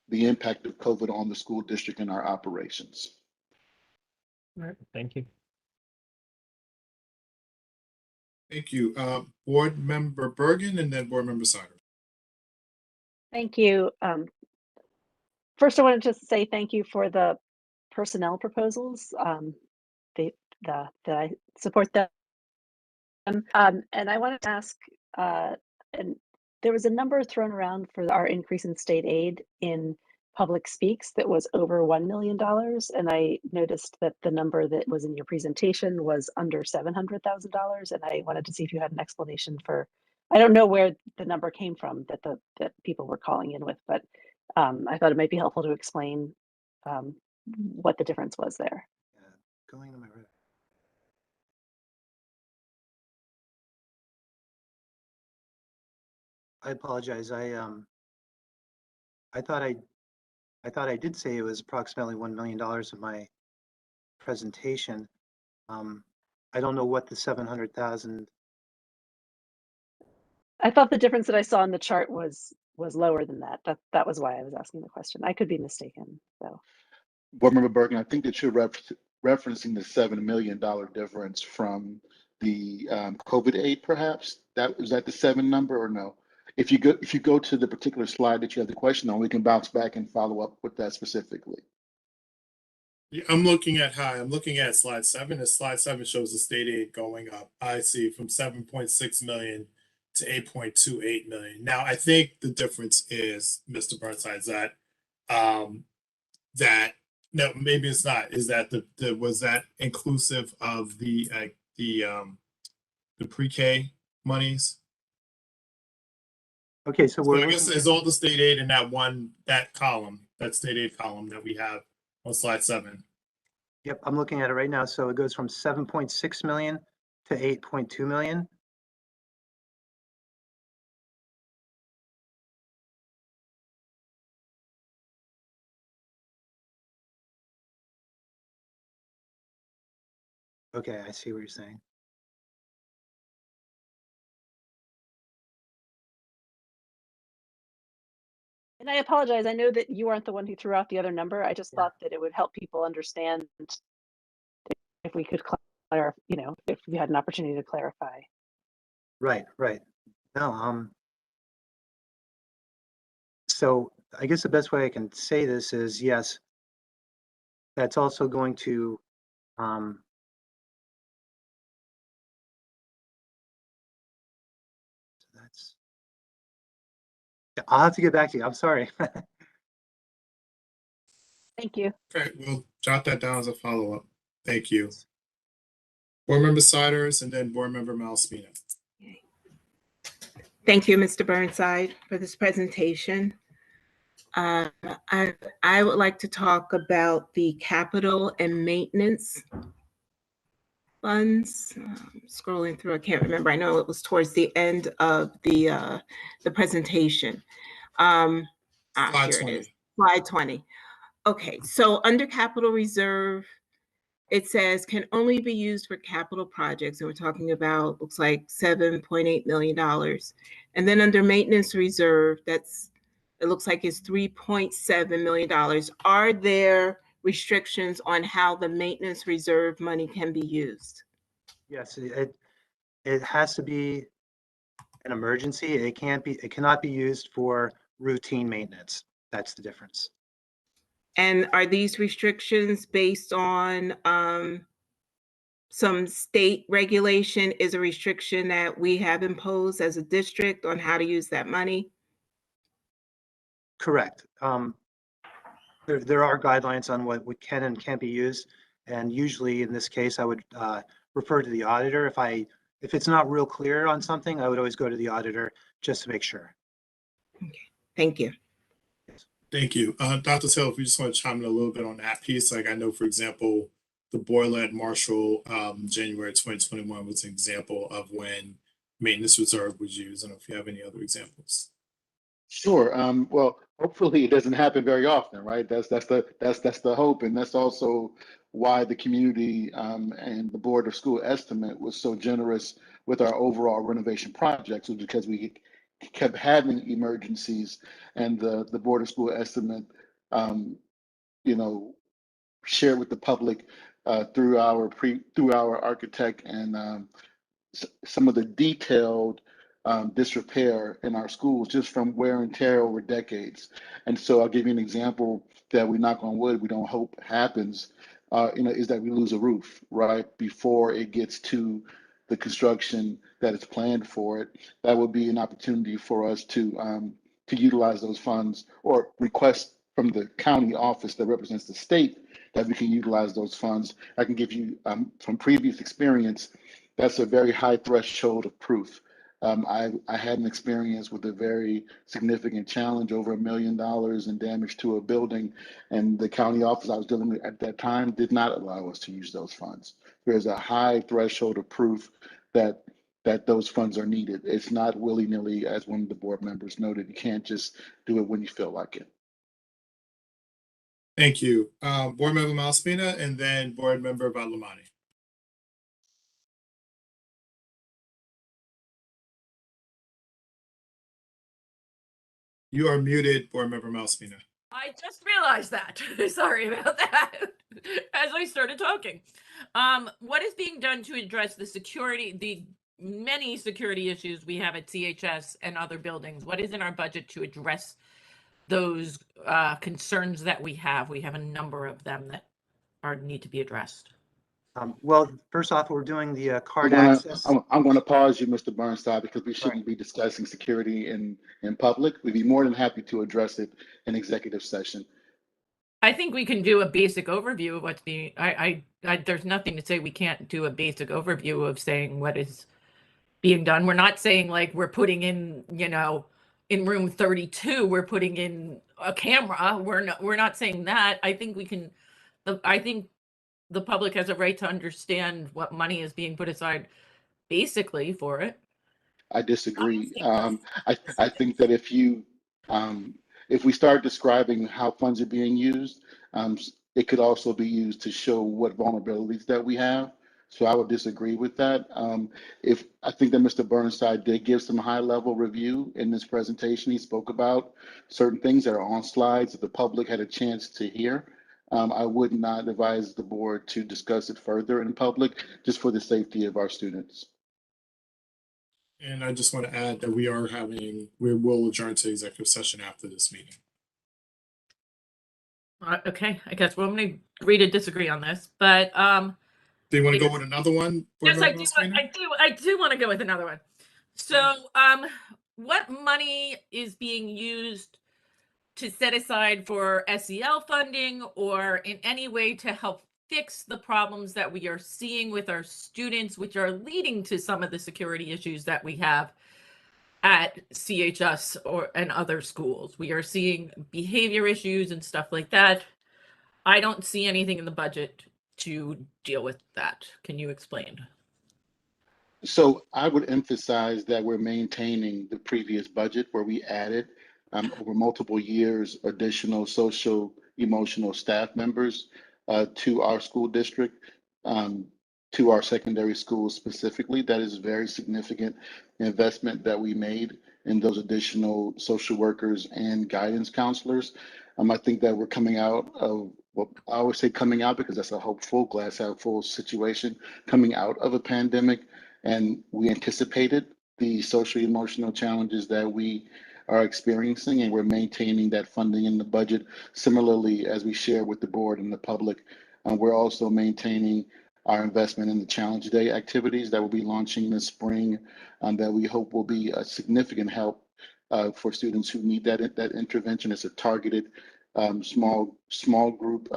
the impact of COVID on the school district and our operations. All right, thank you. Thank you. Board Member Bergen and then Board Member Sider. Thank you. First, I wanted to say thank you for the personnel proposals. That I support them. And I wanted to ask, and there was a number thrown around for our increase in state aid in public speaks that was over $1 million. And I noticed that the number that was in your presentation was under $700,000. And I wanted to see if you had an explanation for, I don't know where the number came from that people were calling in with, but I thought it might be helpful to explain what the difference was there. Going to my right. I apologize. I thought I did say it was approximately $1 million in my presentation. I don't know what the 700,000. I thought the difference that I saw in the chart was lower than that. That was why I was asking the question. I could be mistaken, though. Board Member Bergen, I think that you're referencing the $7 million difference from the COVID aid, perhaps. Is that the 7 number or no? If you go to the particular slide that you have the question on, we can bounce back and follow up with that specifically. Yeah, I'm looking at slide 7. As slide 7 shows the state aid going up, I see from 7.6 million to 8.28 million. Now, I think the difference is, Mr. Burnside, that no, maybe it's not. Is that was that inclusive of the pre-K monies? Okay, so I guess there's all the state aid in that column, that state aid column that we have on slide 7. Yep, I'm looking at it right now. So it goes from 7.6 million to 8.2 million. Okay, I see what you're saying. And I apologize. I know that you aren't the one who threw out the other number. I just thought that it would help people understand if we could clarify, if we had an opportunity to clarify. Right. No, so I guess the best way I can say this is yes, that's also going to I'll have to get back to you. I'm sorry. Thank you. Okay, we'll jot that down as a follow-up. Thank you. Board Member Siders and then Board Member Malaspina. Thank you, Mr. Burnside, for this presentation. I would like to talk about the capital and maintenance funds. Scrolling through, I can't remember. I know it was towards the end of the presentation. Slide here 20. it is. Slide 20. Okay, so under capital reserve, it says can only be used for capital projects. And we're talking about, looks like $7.8 million. And then under maintenance reserve, it looks like it's $3.7 million. Are there restrictions on how the maintenance reserve money can be used? Yes, it has to be an emergency. It cannot be used for routine maintenance. That's the difference. And are these restrictions based on some state regulation? Is a restriction that we have imposed as a district on how to use that money? Correct. There are guidelines on what can and can't be used. And usually in this case, I would refer to the auditor. If it's not real clear on something, I would always go to the auditor just to make sure. Okay, thank you. Thank you. Dr. Taylor, if we just want to chime in a little bit on that piece, like I know, for example, the boiler at Marshall, January 2021 was an example of when maintenance reserve was used. I don't know if you have any other examples. Sure. Well, hopefully it doesn't happen very often, right? That's the hope, and that's also why the community and the Board of School estimate was so generous with our overall renovation projects, was because we kept having emergencies, and the Board of School estimate, you know, shared with the public through our architect and some of the detailed disrepair in our schools just from wear and tear over decades. And so I'll give you an example that we knock on wood, we don't hope happens, is that we lose a roof, right? Before it gets to the construction that is planned for it. That would be an opportunity for us to utilize those funds or request from the county office that represents the state that we can utilize those funds. I can give you from previous experience, that's a very high threshold of proof. I had an experience with a very significant challenge, over $1 million in damage to a building, and the county office I was dealing with at that time did not allow us to use those funds. There's a high threshold of proof that those funds are needed. It's not willy-nilly, as one of the board members noted. You can't just do it when you feel like it. Thank you. Board Member Malaspina and then Board Member Vadlamani. You are muted, Board Member Malaspina. I just realized that. Sorry about that. As I started talking. What is being done to address the many security issues we have at CHS and other buildings? What is in our budget to address those concerns that we have? We have a number of them that need to be addressed. Well, first off, we're doing the card I'm access. going to pause you, Mr. Burnside, because we shouldn't be discussing security in public. We'd be more than happy to address it in executive session. I think we can do a basic overview of what's being. There's nothing to say we can't do a basic overview of saying what is being done. We're not saying like we're putting in, in room 32, we're putting in a camera. We're not saying that. I think we can. I think the public has a right to understand what money is being put aside basically for it. I disagree. I think that if we start describing how funds are being used, it could also be used to show what vulnerabilities that we have. So I would disagree with that. I think that Mr. Burnside did give some high level review in this presentation. He spoke about certain things that are on slides that the public had a chance to hear. I would not advise the board to discuss it further in public, just for the safety of our students. And I just want to add that we will adjourn to executive session after this meeting. Okay, I guess we're going to agree to disagree on this, but do you want to go with another one? Yes, I do want to go with another one. So, what money is being used to set aside for SEL funding or in any way to help fix the problems that we are seeing with our students, which are leading to some of the security issues that we have at CHS and other schools? We are seeing behavior issues and stuff like that. I don't see anything in the budget to deal with that. Can you explain? So I would emphasize that we're maintaining the previous budget where we added over multiple years additional social emotional staff members to our school district. to our secondary schools specifically. That is a very significant investment that we made in those additional social workers and guidance counselors. I think that we're coming out of, well, I always say coming out because that's a hopeful, glass half full situation, coming out of a pandemic. And we anticipated the social emotional challenges that we are experiencing, and we're maintaining that funding in the budget. Similarly, as we share with the board and the public, we're also maintaining our investment in the Challenge Day activities that will be launching this spring, that we hope will be a significant help for students who need that intervention. It's a targeted small group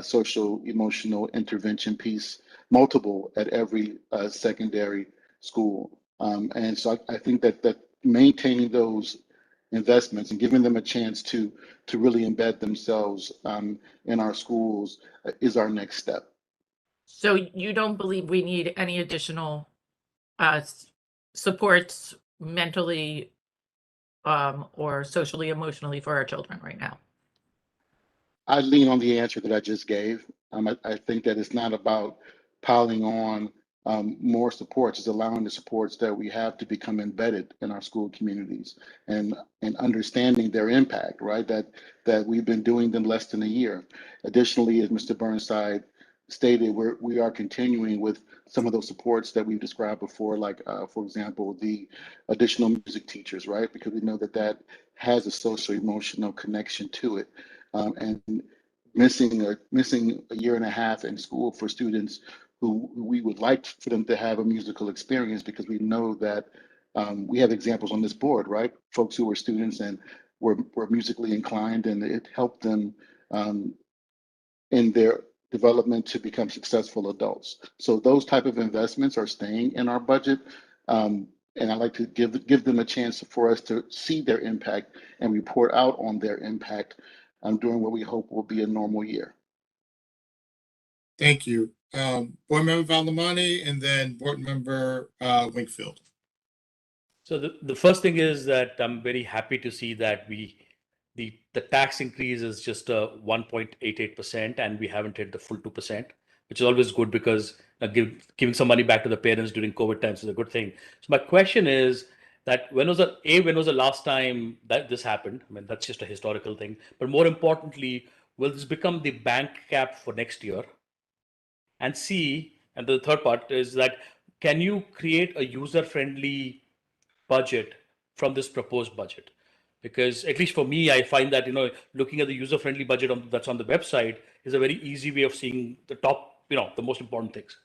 social emotional intervention piece, multiple at every secondary school. And so I think that maintaining those investments and giving them a chance to really embed themselves in our schools is our next step. So you don't believe we need any additional supports mentally or socially, emotionally for our children right now? I lean on the answer that I just gave. I think that it's not about piling on more supports. It's allowing the supports that we have to become embedded in our school communities and understanding their impact, right? That we've been doing them less than a year. Additionally, as Mr. Burnside stated, we are continuing with some of those supports that we've described before, like, for example, the additional music teachers, right? Because we know that has a social emotional connection to it. And missing a year and a half in school for students who we would like for them to have a musical experience, because we know that we have examples on this board, right? Folks who were students and were musically inclined, and it helped them in their development to become successful adults. So those type of investments are staying in our budget. And I like to give them a chance for us to see their impact and report out on their impact during what we hope will be a normal year. Thank you. Board Member Valamani and then Board Member Winkfield. So the first thing is that I'm very happy to see that the tax increase is just 1.88%, and we haven't hit the full 2%, which is always good because giving some money back to the parents during COVID times is a good thing. So my question is that when was the last time that this happened? I mean, that's just a historical thing. But more importantly, will this become the bank cap for next year? And C, and the third part is that can you create a user-friendly budget from this proposed budget? Because at least for me, I find that looking at the user-friendly budget that's on the website is a very easy way of seeing the top, the most important things.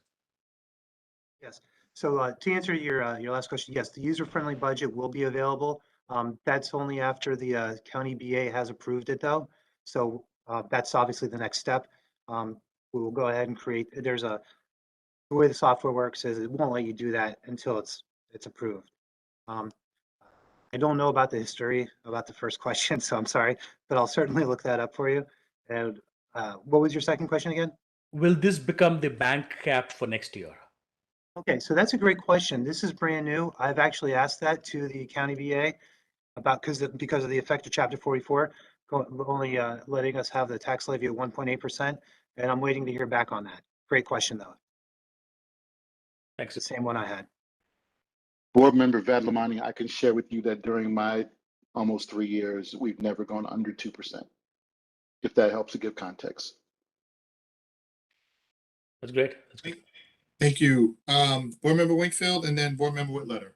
Yes. So to answer your last question, yes, the user-friendly budget will be available. That's only after the county BA has approved it, though. So that's obviously the next step. We will go ahead and create. The way the software works is it won't let you do that until it's approved. I don't know about the history about the first question, so I'm sorry, but I'll certainly look that up for you. And what was your second question again? Will this become the bank cap for next year? Okay, so that's a great question. This is brand new. I've actually asked that to the county VA about because of the effect of Chapter 44, only letting us have the tax levy at 1.8%, and I'm waiting to hear back on that. Great question, though. Thanks. The same one I had. Board Member Vadlamani, I can share with you that during my almost 3 years, we've never gone under 2%, if that helps to give context. That's great. Thank you. Board Member Winkfield and then Board Member Whitletter.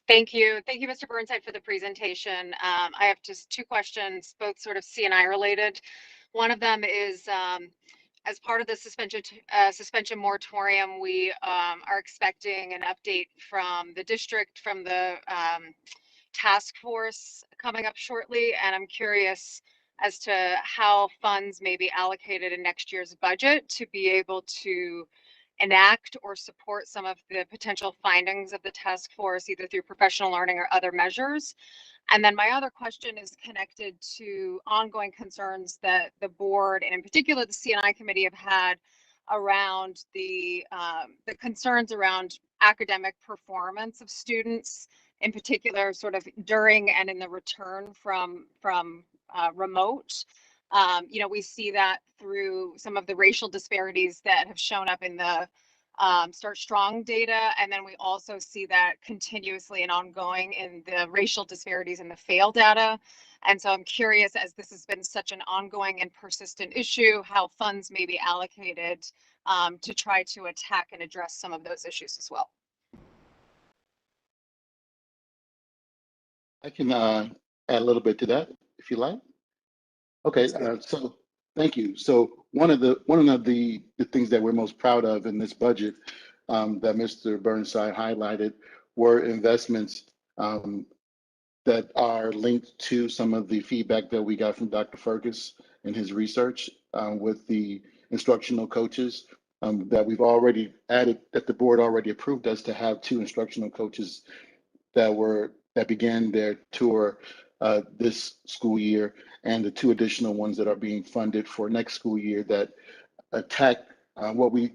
Thank you. Thank you, Mr. Burnside, for the presentation. I have just two questions, both sort of C&I related. One of them is as part of the suspension moratorium, we are expecting an update from the district, from the task force coming up shortly. And I'm curious as to how funds may be allocated in next year's budget to be able to enact or support some of the potential findings of the task force, either through professional learning or other measures. And then my other question is connected to ongoing concerns that the board, and in particular the C&I committee, have had around the concerns around academic performance of students, in particular sort of during and in the return from remote. We see that through some of the racial disparities that have shown up in the Start Strong data. And then we also see that continuously and ongoing in the racial disparities in the FAIL data. And so I'm curious, as this has been such an ongoing and persistent issue, how funds may be allocated to try to attack and address some of those issues as well. I can add a little bit to that if you like. Okay, so thank you. So one of the things that we're most proud of in this budget that Mr. Burnside highlighted were investments that are linked to some of the feedback that we got from Dr. Fergus in his research with the instructional coaches that we've already added, that the board already approved us to have 2 instructional coaches that began their tour this school year, and the 2 additional ones that are being funded for next school year that attack what we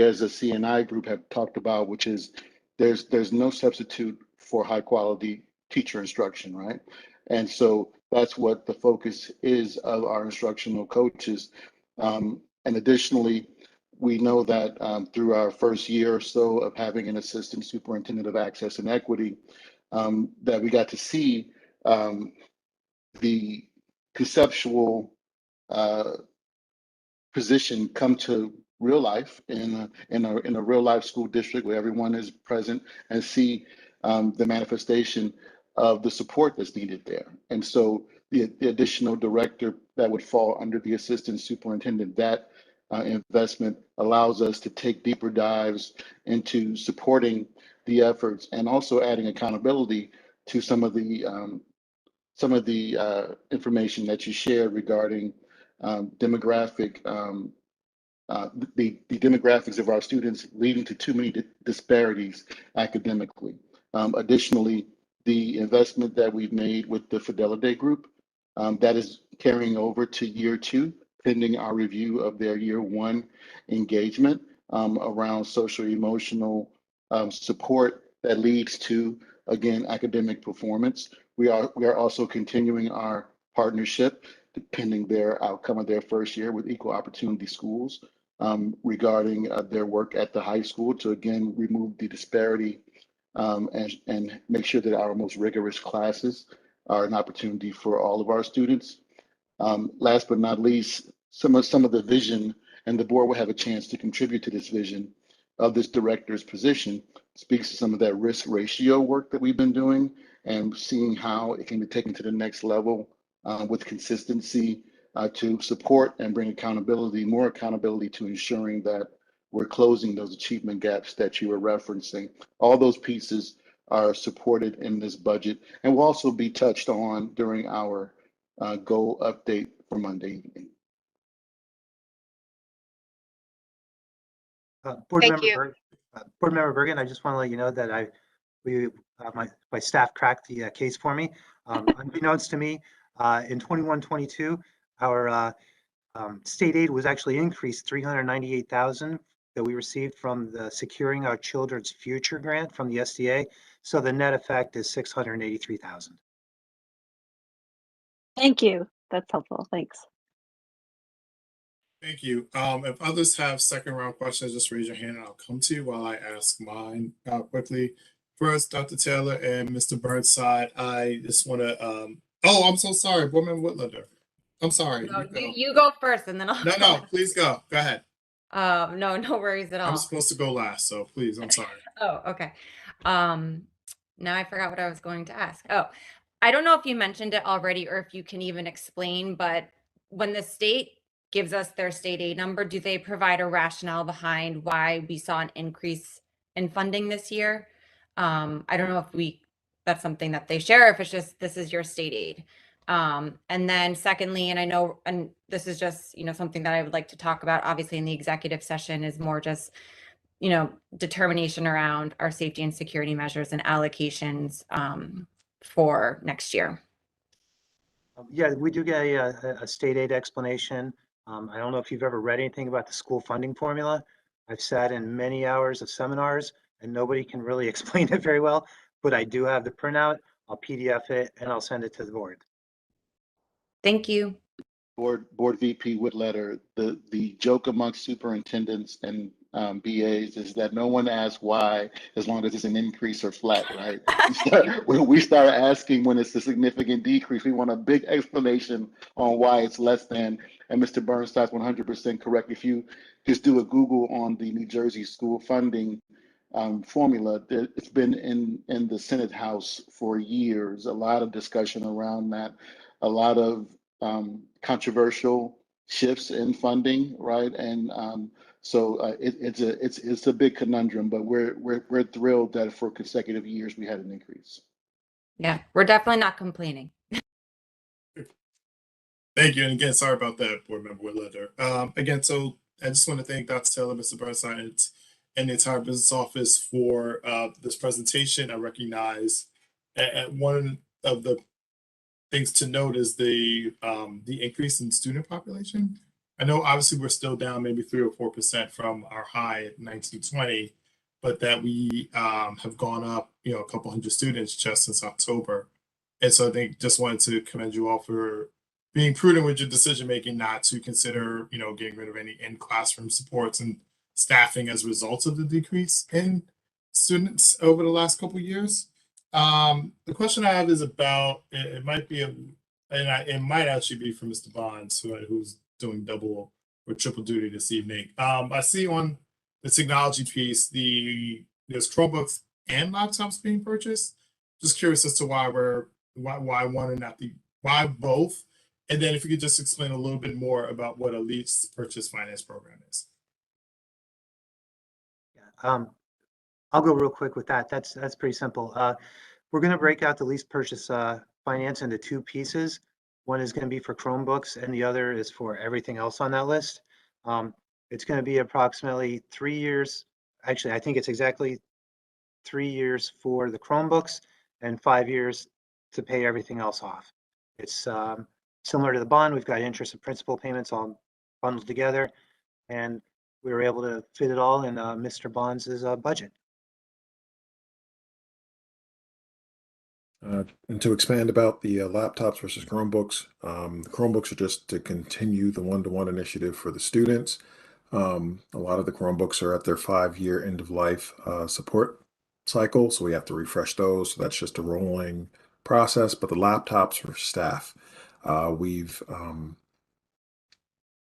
as a CNI group have talked about, which is there's no substitute for high quality teacher instruction, right? And so that's what the focus is of our instructional coaches. And additionally, we know that through our first year or so of having an assistant superintendent of access and equity, that we got to see the conceptual position come to real life in a real life school district where everyone is present and see the manifestation of the support that's needed there. And so the additional director that would fall under the assistant superintendent, that investment allows us to take deeper dives into supporting the efforts and also adding accountability to some of the information that you shared regarding demographic the demographics of our students leading to too many disparities academically. Additionally, the investment that we've made with the Fidelity Group that is carrying over to year 2, pending our review of their year 1 engagement around social emotional support that leads to, again, academic performance. We are also continuing our partnership pending their outcome of their first year with Equal Opportunity Schools regarding their work at the high school to again remove the disparity and make sure that our most rigorous classes are an opportunity for all of our students. Last but not least, some of the vision, and the board will have a chance to contribute to this vision of this director's position, speaks to some of that risk ratio work that we've been doing and seeing how it can be taken to the next level with consistency to support and bring more accountability to ensuring that we're closing those achievement gaps that you were referencing. All those pieces are supported in this budget and will also be touched on during our goal update for Monday evening. Board Thank you. Member Bergen, I just want to let you know that my staff cracked the case for me. Unbeknownst to me, in 21-22, our state aid was actually increased $398,000 that we received from the Securing Our Children's Future grant from the SDA. So the net effect is $683,000. Thank you. That's helpful. Thanks. Thank you. If others have second round questions, just raise your hand and I'll come to you while I ask mine quickly. First, Dr. Taylor and Mr. Burnside, I just want to, oh, I'm so sorry, Board Member Whitlander. I'm sorry. No, you go first and then I'll No, please go. Go ahead. No worries at all. I'm supposed to go last, so please, I'm sorry. Oh, okay. Now I forgot what I was going to ask. Oh, I don't know if you mentioned it already or if you can even explain, but when the state gives us their state aid number, do they provide a rationale behind why we saw an increase in funding this year? I don't know if that's something that they share, if it's just this is your state aid. And then secondly, and I know, and this is just, something that I would like to talk about, obviously in the executive session, is more just, determination around our safety and security measures and allocations for next year. Yeah, we do get a state aid explanation. I don't know if you've ever read anything about the school funding formula. I've sat in many hours of seminars and nobody can really explain it very well, but I do have the printout. I'll PDF it and I'll send it to the board. Thank you. Board VP Whitletter, the joke amongst superintendents and BAs is that no one asks why, as long as it's an increase or flat, right? When we start asking when it's a significant decrease, we want a big explanation on why it's less than. And Mr. Bernstein's 100% correct. If you just do a Google on the New Jersey school funding formula, it's been in the Senate House for years. A lot of discussion around that, a lot of controversial shifts in funding, right? And so it's a big conundrum, but we're thrilled that for consecutive years we had an increase. Yeah, we're definitely not complaining. Thank you. And again, sorry about that, Board Member Whitletter. Again, so I just want to thank Dr. Taylor, Mr. Bernstein, and the entire business office for this presentation. I recognize one of the things to note is the increase in student population. I know obviously we're still down maybe 3 or 4% from our high at 1920, but that we have gone up, a couple hundred students just since October. And so I think just wanted to commend you all for being prudent with your decision making, not to consider, getting rid of any in-classroom supports and staffing as a result of the decrease in students over the last couple of years. The question I have is about, it might be, it might actually be for Mr. Bonds, who's doing double or triple duty this evening. I see on the technology piece, there's Chromebooks and laptops being purchased. Just curious as to why one and not why both. And then if you could just explain a little bit more about what a lease purchase finance program is. I'll go real quick with that. That's pretty simple. We're going to break out the lease purchase finance into 2 pieces. One is going to be for Chromebooks, and the other is for everything else on that list. It's going to be approximately 3 years. Actually, I think it's exactly 3 years for the Chromebooks and 5 years to pay everything else off. It's similar to the bond. We've got interest and principal payments all bundled together, and we were able to fit it all in Mr. Bonds' budget. And to expand about the laptops versus Chromebooks, the Chromebooks are just to continue the one-to-one initiative for the students. A lot of the Chromebooks are at their 5-year end-of-life support cycle, so we have to refresh those. So that's just a rolling process. But the laptops for staff, we've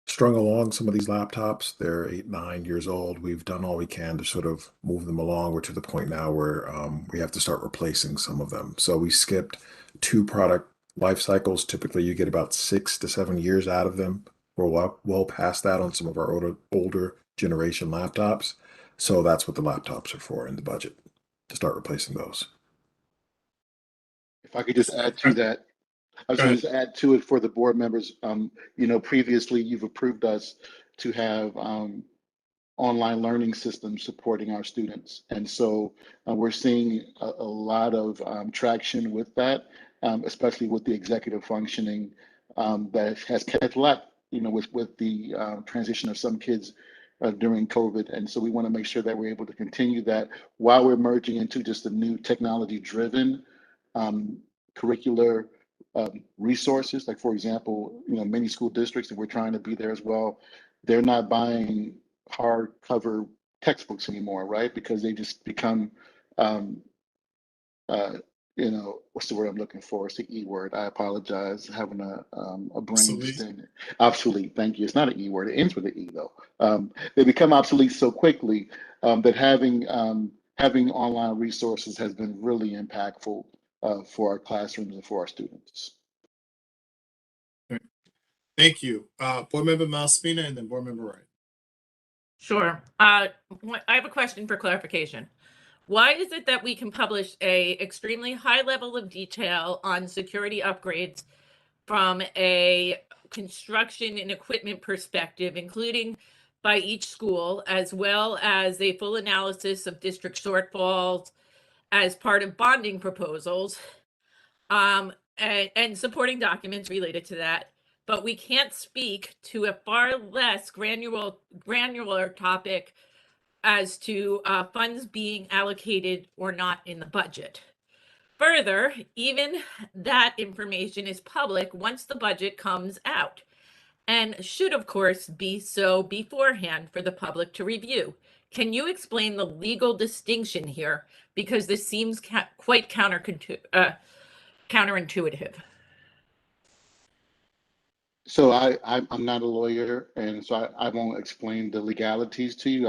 strung along some of these laptops. They're 8, 9 years old. We've done all we can to sort of move them along. We're to the point now where we have to start replacing some of them. So we skipped 2 product life cycles. Typically, you get about 6 to 7 years out of them. We're well past that on some of our older generation laptops. So that's what the laptops are for in the budget, to start replacing those. If I could just add to that, I was going to add to it for the board members. Previously you've approved us to have online learning systems supporting our students. And so we're seeing a lot of traction with that, especially with the executive functioning that has kept lack, with the transition of some kids during COVID. And so we want to make sure that we're able to continue that while we're merging into just a new technology-driven curricular resources. Like, for example, many school districts, and we're trying to be there as well, they're not buying hardcover textbooks anymore, right? Because they just become, what's the word I'm looking for? It's the E word. I apologize, having a brain sting. Obsolete. Thank you. It's not an E word. It ends with an E though. They become obsolete so quickly that having online resources has been really impactful for our classrooms and for our students. Thank you. Board Member Malaspina and then Board Member Wright. Sure. I have a question for clarification. Why is it that we can publish a extremely high level of detail on security upgrades from a construction and equipment perspective, including by each school, as well as a full analysis of district shortfalls as part of bonding proposals, and supporting documents related to that, but we can't speak to a far less granular topic as to funds being allocated or not in the budget. Further, even that information is public once the budget comes out. and should, of course, be so beforehand for the public to review. Can you explain the legal distinction here? Because this seems quite counterintuitive. So I'm not a lawyer, and so I won't explain the legalities to you.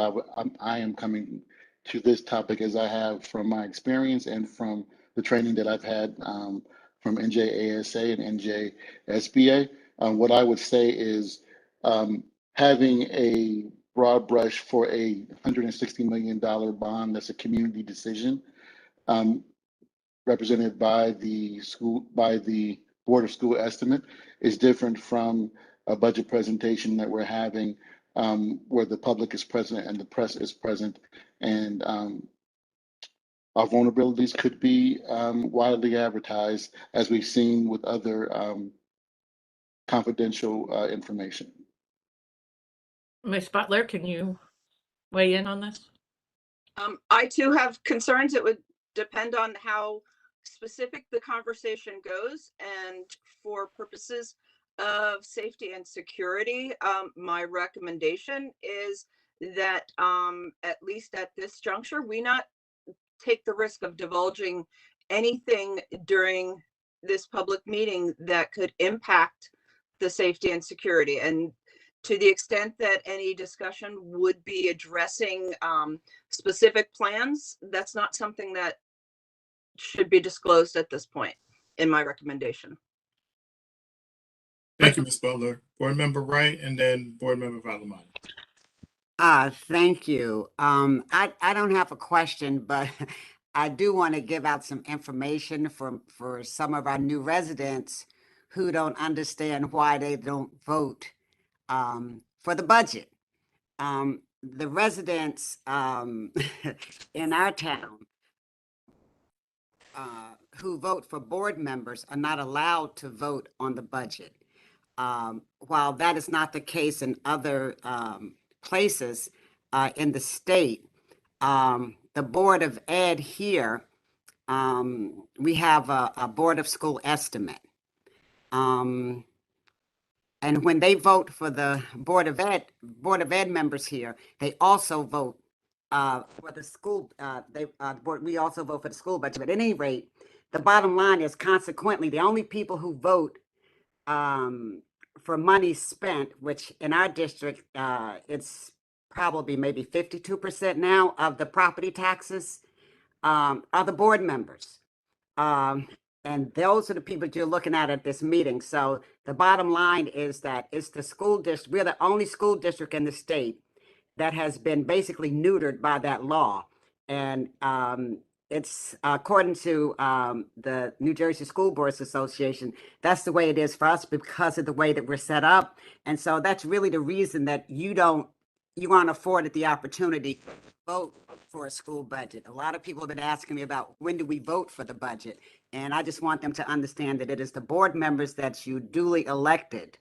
I am coming to this topic as I have from my experience and from the training that I've had from NJASA and NJSBA. What I would say is having a broad brush for a $160 million bond that's a community decision. Represented by the Board of School Estimate is different from a budget presentation that we're having where the public is present and the press is present, and our vulnerabilities could be widely advertised, as we've seen with other confidential information. Ms. Butler, can you weigh in on this? I too have concerns. It would depend on how specific the conversation goes, and for purposes of safety and security, my recommendation is that at least at this juncture, we not take the risk of divulging anything during this public meeting that could impact the safety and security. And to the extent that any discussion would be addressing specific plans, that's not something that should be disclosed at this point in my recommendation. Thank you, Ms. Butler. Board Member Wright, and then Board Member Valamani. Thank you. I don't have a question, but I do want to give out some information for some of our new residents who don't understand why they don't vote for the budget. The residents in our town who vote for board members are not allowed to vote on the budget. While that is not the case in other places in the state, the Board of Ed here, we have a Board of School Estimate. And when they vote for the Board of Ed members here, they also vote for the school. We also vote for the school budget. But at any rate, the bottom line is, consequently, the only people who vote for money spent, which in our district, it's probably maybe 52% now of the property taxes, are the board members. And those are the people that you're looking at this meeting. So the bottom line is that it's the school district. We're the only school district in the state that has been basically neutered by that law. And it's according to the New Jersey School Boards Association, that's the way it is for us because of the way that we're set up. And so that's really the reason that you aren't afforded the opportunity to vote for a school budget. A lot of people have been asking me about when do we vote for the budget. And I just want them to understand that it is the board members that you duly elected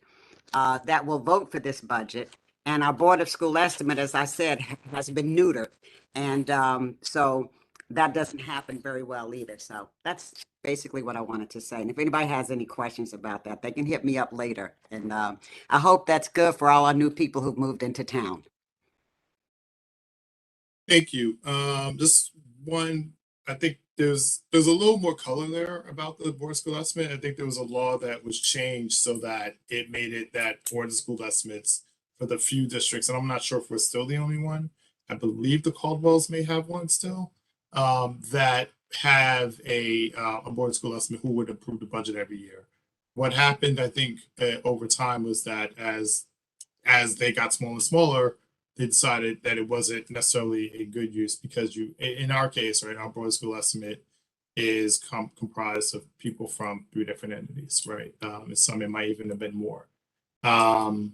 that will vote for this budget. And our Board of School Estimate, as I said, has been neutered. And so that doesn't happen very well either. So that's basically what I wanted to say. And if anybody has any questions about that, they can hit me up later. And I hope that's good for all our new people who've moved into town. Thank you. Just one, I think there's a little more color there about the Board of School Estimate. I think there was a law that was changed so that it made it that Board of School Estimates for the few districts, and I'm not sure if we're still the only one. I believe the Caldwells may have one still, that have a Board of School Estimate who would approve the budget every year. What happened, I think, over time was that as they got smaller and smaller, they decided that it wasn't necessarily a good use because in our case, right, our Board of School Estimate is comprised of people from 3 different entities, right? And some it might even have been more. I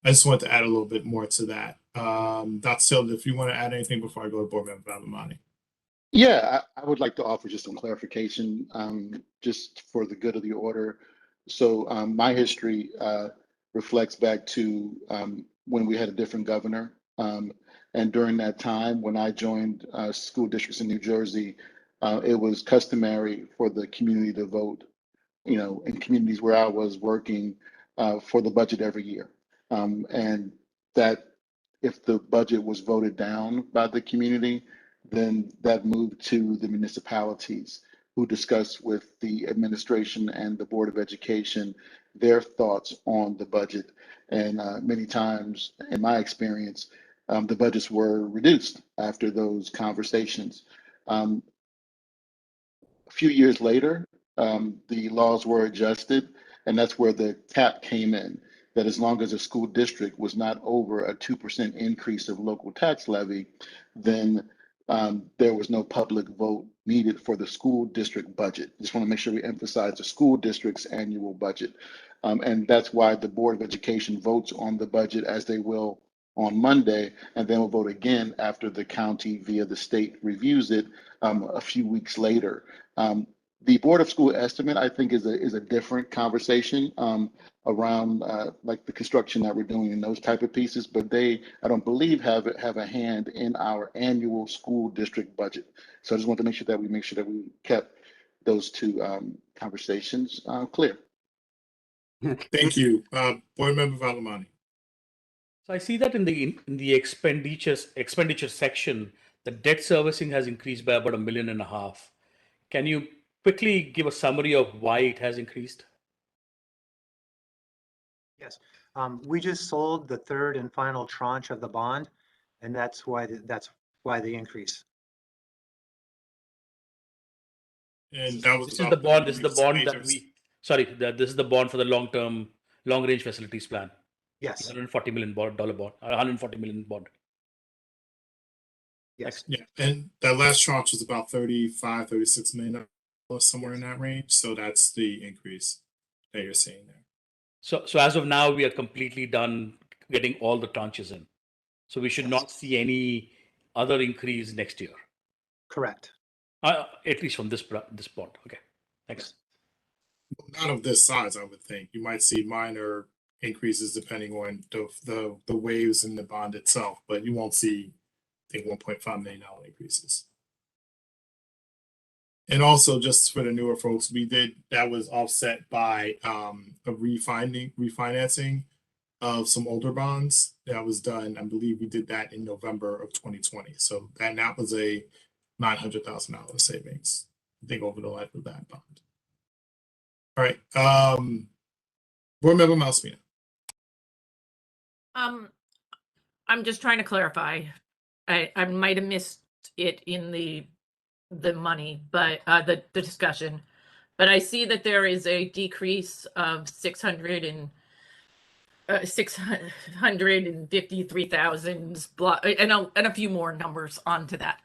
just want to add a little bit more to that. Dr. Silva, if you want to add anything before I go to Board Member Valamani. Yeah, I would like to offer just some clarification, just for the good of the order. So my history reflects back to when we had a different governor. And during that time, when I joined school districts in New Jersey, it was customary for the community to vote. In communities where I was working, for the budget every year. And that if the budget was voted down by the community, then that moved to the municipalities, who discussed with the administration and the Board of Education their thoughts on the budget. And many times, in my experience, the budgets were reduced after those conversations. A few years later, the laws were adjusted, and that's where the cap came in, that as long as a school district was not over a 2% increase of local tax levy, then there was no public vote needed for the school district budget. Just want to make sure we emphasize the school district's annual budget. And that's why the Board of Education votes on the budget as they will on Monday, and then we'll vote again after the county via the state reviews it a few weeks later. The Board of School Estimate, I think, is a different conversation around like the construction that we're doing in those type of pieces, but they, I don't believe, have a hand in our annual school district budget. So I just want to make sure that we kept those two conversations clear. Thank you. Board Member Valimani. So I see that in the expenditure section, the debt servicing has increased by about $1.5 million. Can you quickly give a summary of why it has increased? Yes, we just sold the third and final tranche of the bond, and that's why the increase. And that was This is the bond. This is the bond that majors. this is the bond for the long range facilities plan. Yes. $140 million bond, $140 million bond. Yes. Yeah, and that last tranche was about 36 million, somewhere in that range. So that's the increase that you're seeing there. So as of now, we are completely done getting all the tranches in. So we should not see any other increase next year. Correct. At least from this bond. Okay, thanks. Not of this size, I would think. You might see minor increases depending on the waves in the bond itself, but you won't see, I think, $1.5 million increases. And also, just for the newer folks, that was offset by a refinancing of some older bonds that was done. I believe we did that in November of 2020. So that was a $900,000 savings, I think, over the life of that bond. All right. Board Member Malspina. I'm just trying to clarify. I might have missed it in the money, but the discussion. But I see that there is a decrease of 653,000 and a few more numbers onto that.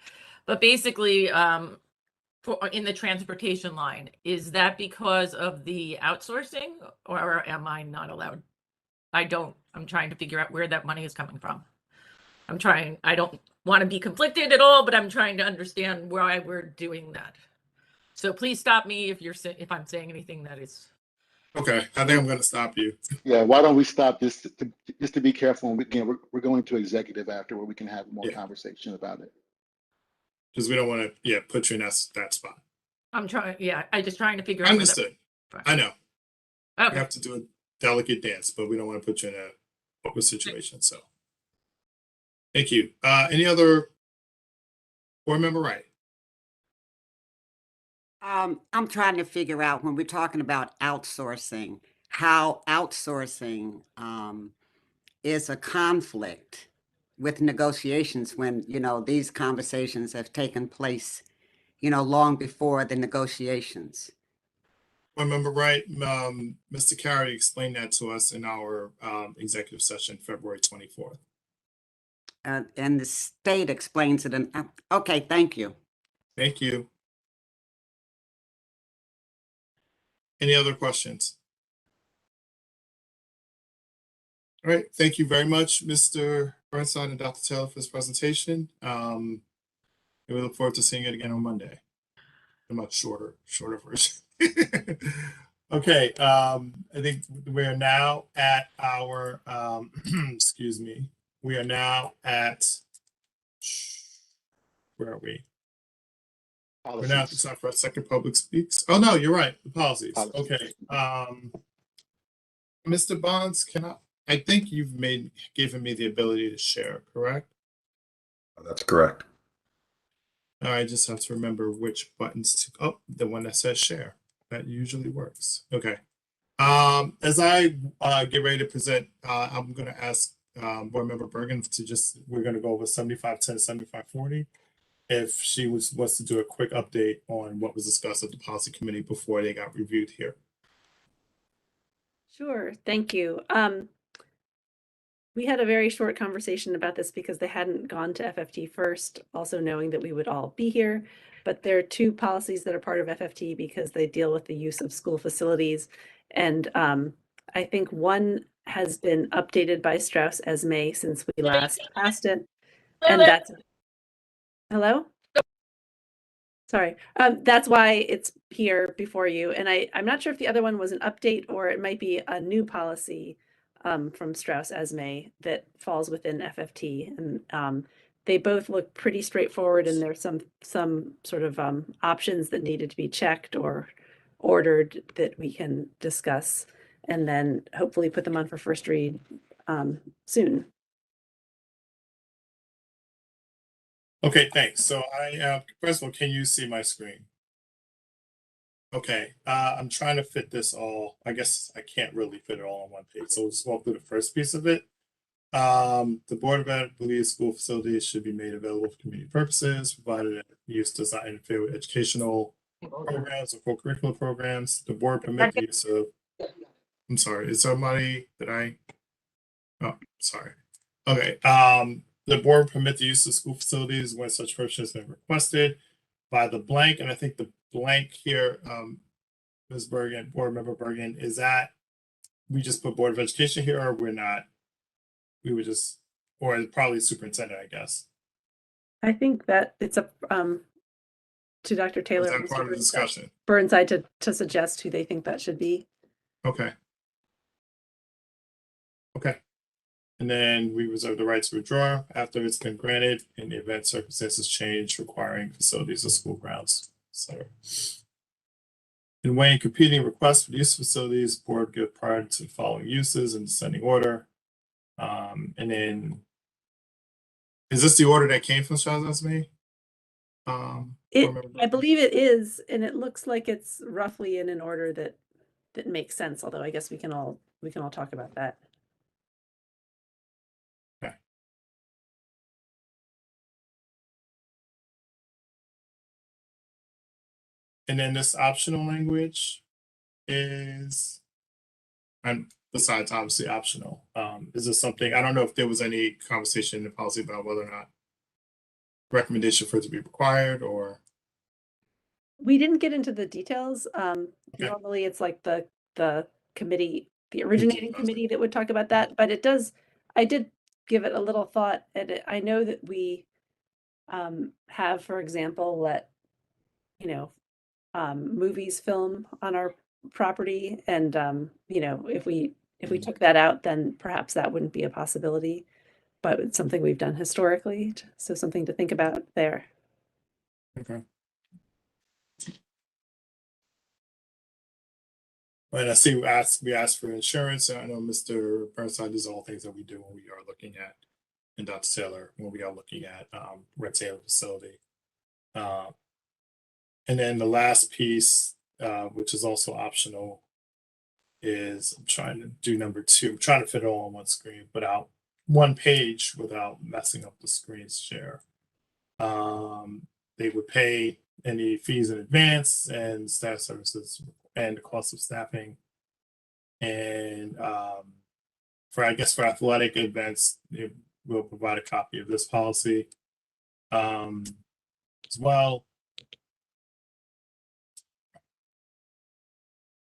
But basically, in the transportation line, is that because of the outsourcing, or am I not allowed? I'm trying to figure out where that money is coming from. I don't want to be conflicted at all, but I'm trying to understand why we're doing that. So please stop me if I'm saying anything that is. Okay, I think I'm going to stop you. Yeah, why don't we stop this just to be careful? And we're going to executive after where we can have more conversation about it. Because we don't want to, put you in that spot. I'm just trying to figure out. Understood. I know. Okay. We have to do a delicate dance, but we don't want to put you in a awkward situation. So, thank you. Any other board member? Right. I'm trying to figure out, when we're talking about outsourcing, how outsourcing is a conflict with negotiations when, these conversations have taken place, long before the negotiations. Board member Wright, Mr. Carey explained that to us in our executive session, February 24th. And the state explains it. Okay, thank you. Thank you. Any other questions? All right, thank you very much, Mr. Burnside and Dr. Taylor, for this presentation. We look forward to seeing it again on Monday. A much shorter version. Okay, I think we're now at our, excuse me, we are now at, where are we? We're now at the top for our second public speaks. Oh no, you're right, the policies. Okay. Mr. Bonds, I think you've given me the ability to share, correct? That's correct. I just have to remember which buttons to, the one that says share. That usually works. Okay. As I get ready to present, I'm going to ask Board Member Bergen we're going to go over 7510, 7540. If she wants to do a quick update on what was discussed at the policy committee before they got reviewed here. Sure, thank you. We had a very short conversation about this because they hadn't gone to FFT first, also knowing that we would all be here. But there are two policies that are part of FFT because they deal with the use of school facilities. And I think one has been updated by Strauss Esme since we last passed it. And that's, hello? Sorry, that's why it's here before you. And I'm not sure if the other one was an update or it might be a new policy from Strauss Esme that falls within FFT. And they both look pretty straightforward, and there's some sort of options that needed to be checked or ordered that we can discuss, and then hopefully put them on for first read soon. Okay, thanks. So first of all, can you see my screen? Okay, I'm trying to fit this all. I guess I can't really fit it all on one page. So we'll just walk through the first piece of it. The Board of Ed believes school facilities should be made available for community purposes, provided that use does not interfere with educational programs or co-curricular programs. The board permit the use of, I'm sorry, is somebody oh, sorry. Okay, the board permit the use of school facilities when such purpose has been requested by the blank, and I think the blank here, Ms. Bergen, Board Member Bergen, is that we just put Board of Education here, or we're not? We would just, or probably superintendent, I guess. I think that it's up to Dr. Taylor. Is that part of the discussion? Burnside to suggest who they think that should be. Okay. Okay. And then we reserve the right to withdraw after it's been granted in the event circumstances change requiring facilities or school grounds, etc. In weighing competing requests for the use of facilities, board give priority to the following uses in descending order. And then, is this the order that came from Strauss Esme? I believe it is, and it looks like it's roughly in an order that makes sense. Although I guess we can all talk about that. Okay. And then this optional language is, and besides obviously optional, is this something, I don't know if there was any conversation in the policy about whether or not recommendation for it to be required, or we didn't get into the details. okay. Normally it's like the committee, the originating committee that would talk about that, but I did give it a little thought, and I know that we have, for example, let movies film on our property, and if we took that out, then perhaps that wouldn't be a possibility, but it's something we've done historically, so something to think about there. Okay. And I see we asked for insurance. I know Mr. Burnside, these are all things that we do when we are looking at, and Dr. Taylor, when we are looking at renting a facility. And then the last piece, which is also optional, is I'm trying to do number 2. I'm trying to fit it all on one screen without one page without messing up the screen share. They would pay any fees in advance and staff services and the cost of staffing. And for athletic events, we'll provide a copy of this policy as well.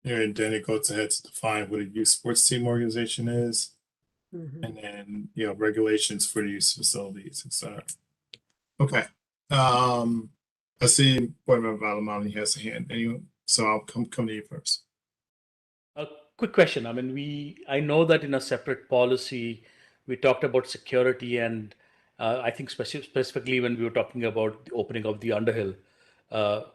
And then it goes ahead to define what a youth sports team organization is. Mm-hmm. And then, regulations for the use of facilities, etc. Okay. I see Board Member Valamani has a hand. Anyway, so I'll come to you first. A quick question. I mean, I know that in a separate policy, we talked about security, and I think specifically when we were talking about the opening of the Underhill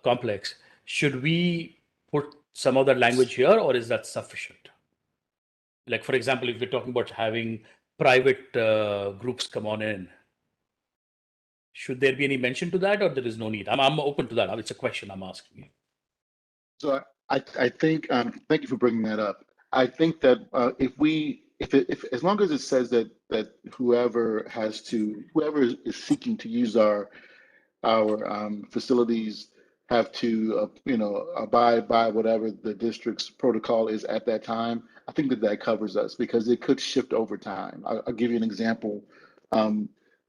complex, should we put some of that language here, or is that sufficient? Like, for example, if we're talking about having private groups come on in, should there be any mention to that, or there is no need? I'm open to that. It's a question I'm asking you. So I think thank you for bringing that up. I think that if as long as it says that whoever is seeking to use our facilities have to abide by whatever the district's protocol is at that time, I think that covers us because it could shift over time. I'll give you an example.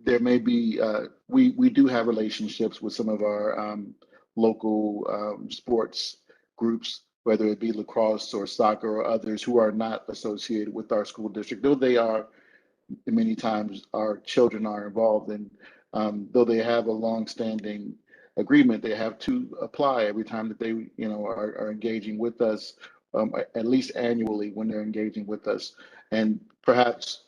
There may be we do have relationships with some of our local sports groups, whether it be lacrosse or soccer or others who are not associated with our school district, though they are. Many times our children are involved, and though they have a long-standing agreement, they have to apply every time that they are engaging with us, at least annually when they're engaging with us. And perhaps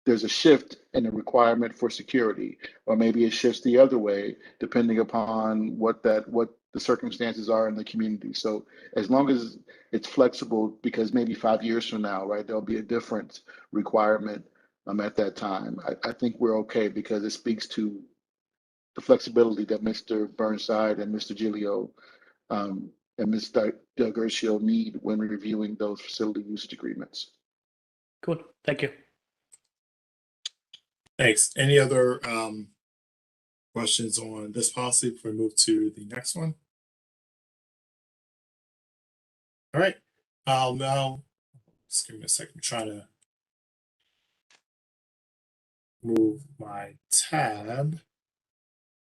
there's a shift in the requirement for security, or maybe it shifts the other way, depending upon what the circumstances are in the community. So as long as it's flexible, because maybe 5 years from now, right, there'll be a different requirement at that time. I think we're okay because it speaks to the flexibility that Mr. Burnside and Mr. Giglio and Ms. Del Gercio need when reviewing those facility usage agreements. Cool. Thank you. Thanks. Any other questions on this policy before we move to the next one? All right. I'll now, just give me a second, I'm trying to move my tab.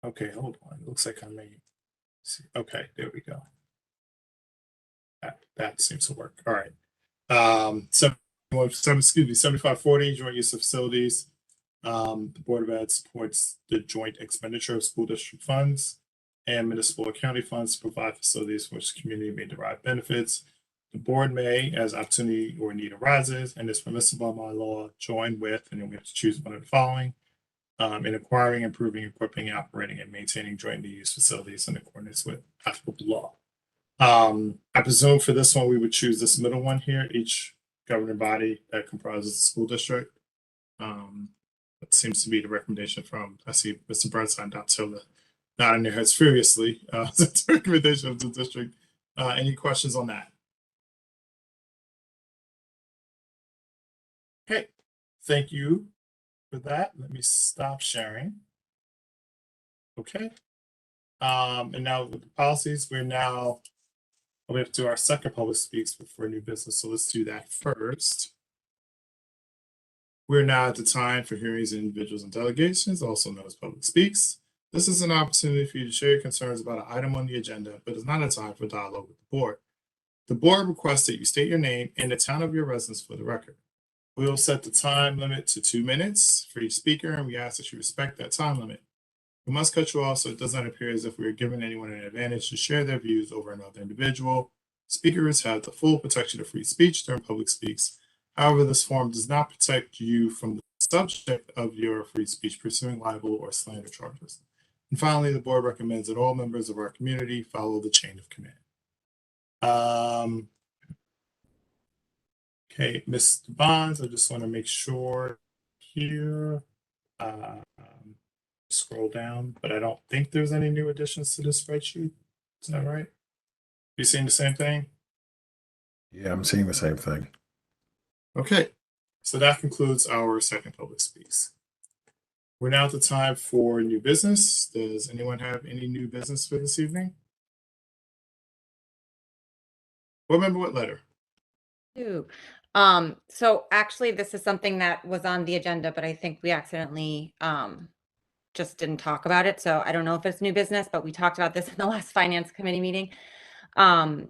Okay, hold on. It looks like I may see. Okay, there we go. That seems to work. All right. 7540, joint use of facilities. The Board of Ed supports the joint expenditure of school district funds and municipal or county funds to provide facilities from which the community may derive benefits. The board may, as opportunity or need arises, and is permissible by law, join with, and then we have to choose one of the following, in acquiring, improving, equipping, operating, and maintaining jointly used facilities in accordance with applicable law. I presume for this one, we would choose this middle one here, each governing body that comprises the school district. That seems to be the recommendation from, I see Mr. Burnside and Dr. Tilda nodding their heads furiously. That's the recommendation of the district. Any questions on that? Okay, thank you for that. Let me stop sharing. Okay. And now with the policies, we have to do our second public speaks before new business. So let's do that first. We're now at the time for hearings of individuals and delegations, also known as public speaks. This is an opportunity for you to share your concerns about an item on the agenda, but it's not a time for dialogue with the board. The board requests that you state your name and the town of your residence for the record. We will set the time limit to 2 minutes for each speaker, and we ask that you respect that time limit. We must cut you off so it does not appear as if we are giving anyone an advantage to share their views over another individual. Speakers have the full protection of free speech during public speaks. However, this form does not protect you from the subject of your free speech pursuing libel or slander charges. And finally, the board recommends that all members of our community follow the chain of command. Okay, Mr. Bonds, I just want to make sure here. Scroll down, but I don't think there's any new additions to this spreadsheet. Is that right? You seeing the same thing? Yeah, I'm seeing the same thing. Okay, so that concludes our second public speaks. We're now at the time for new business. Does anyone have any new business for this evening? Remember what letter? Ooh. So actually this is something that was on the agenda, but I think we accidentally just didn't talk about it. So I don't know if it's new business, but we talked about this in the last finance committee meeting.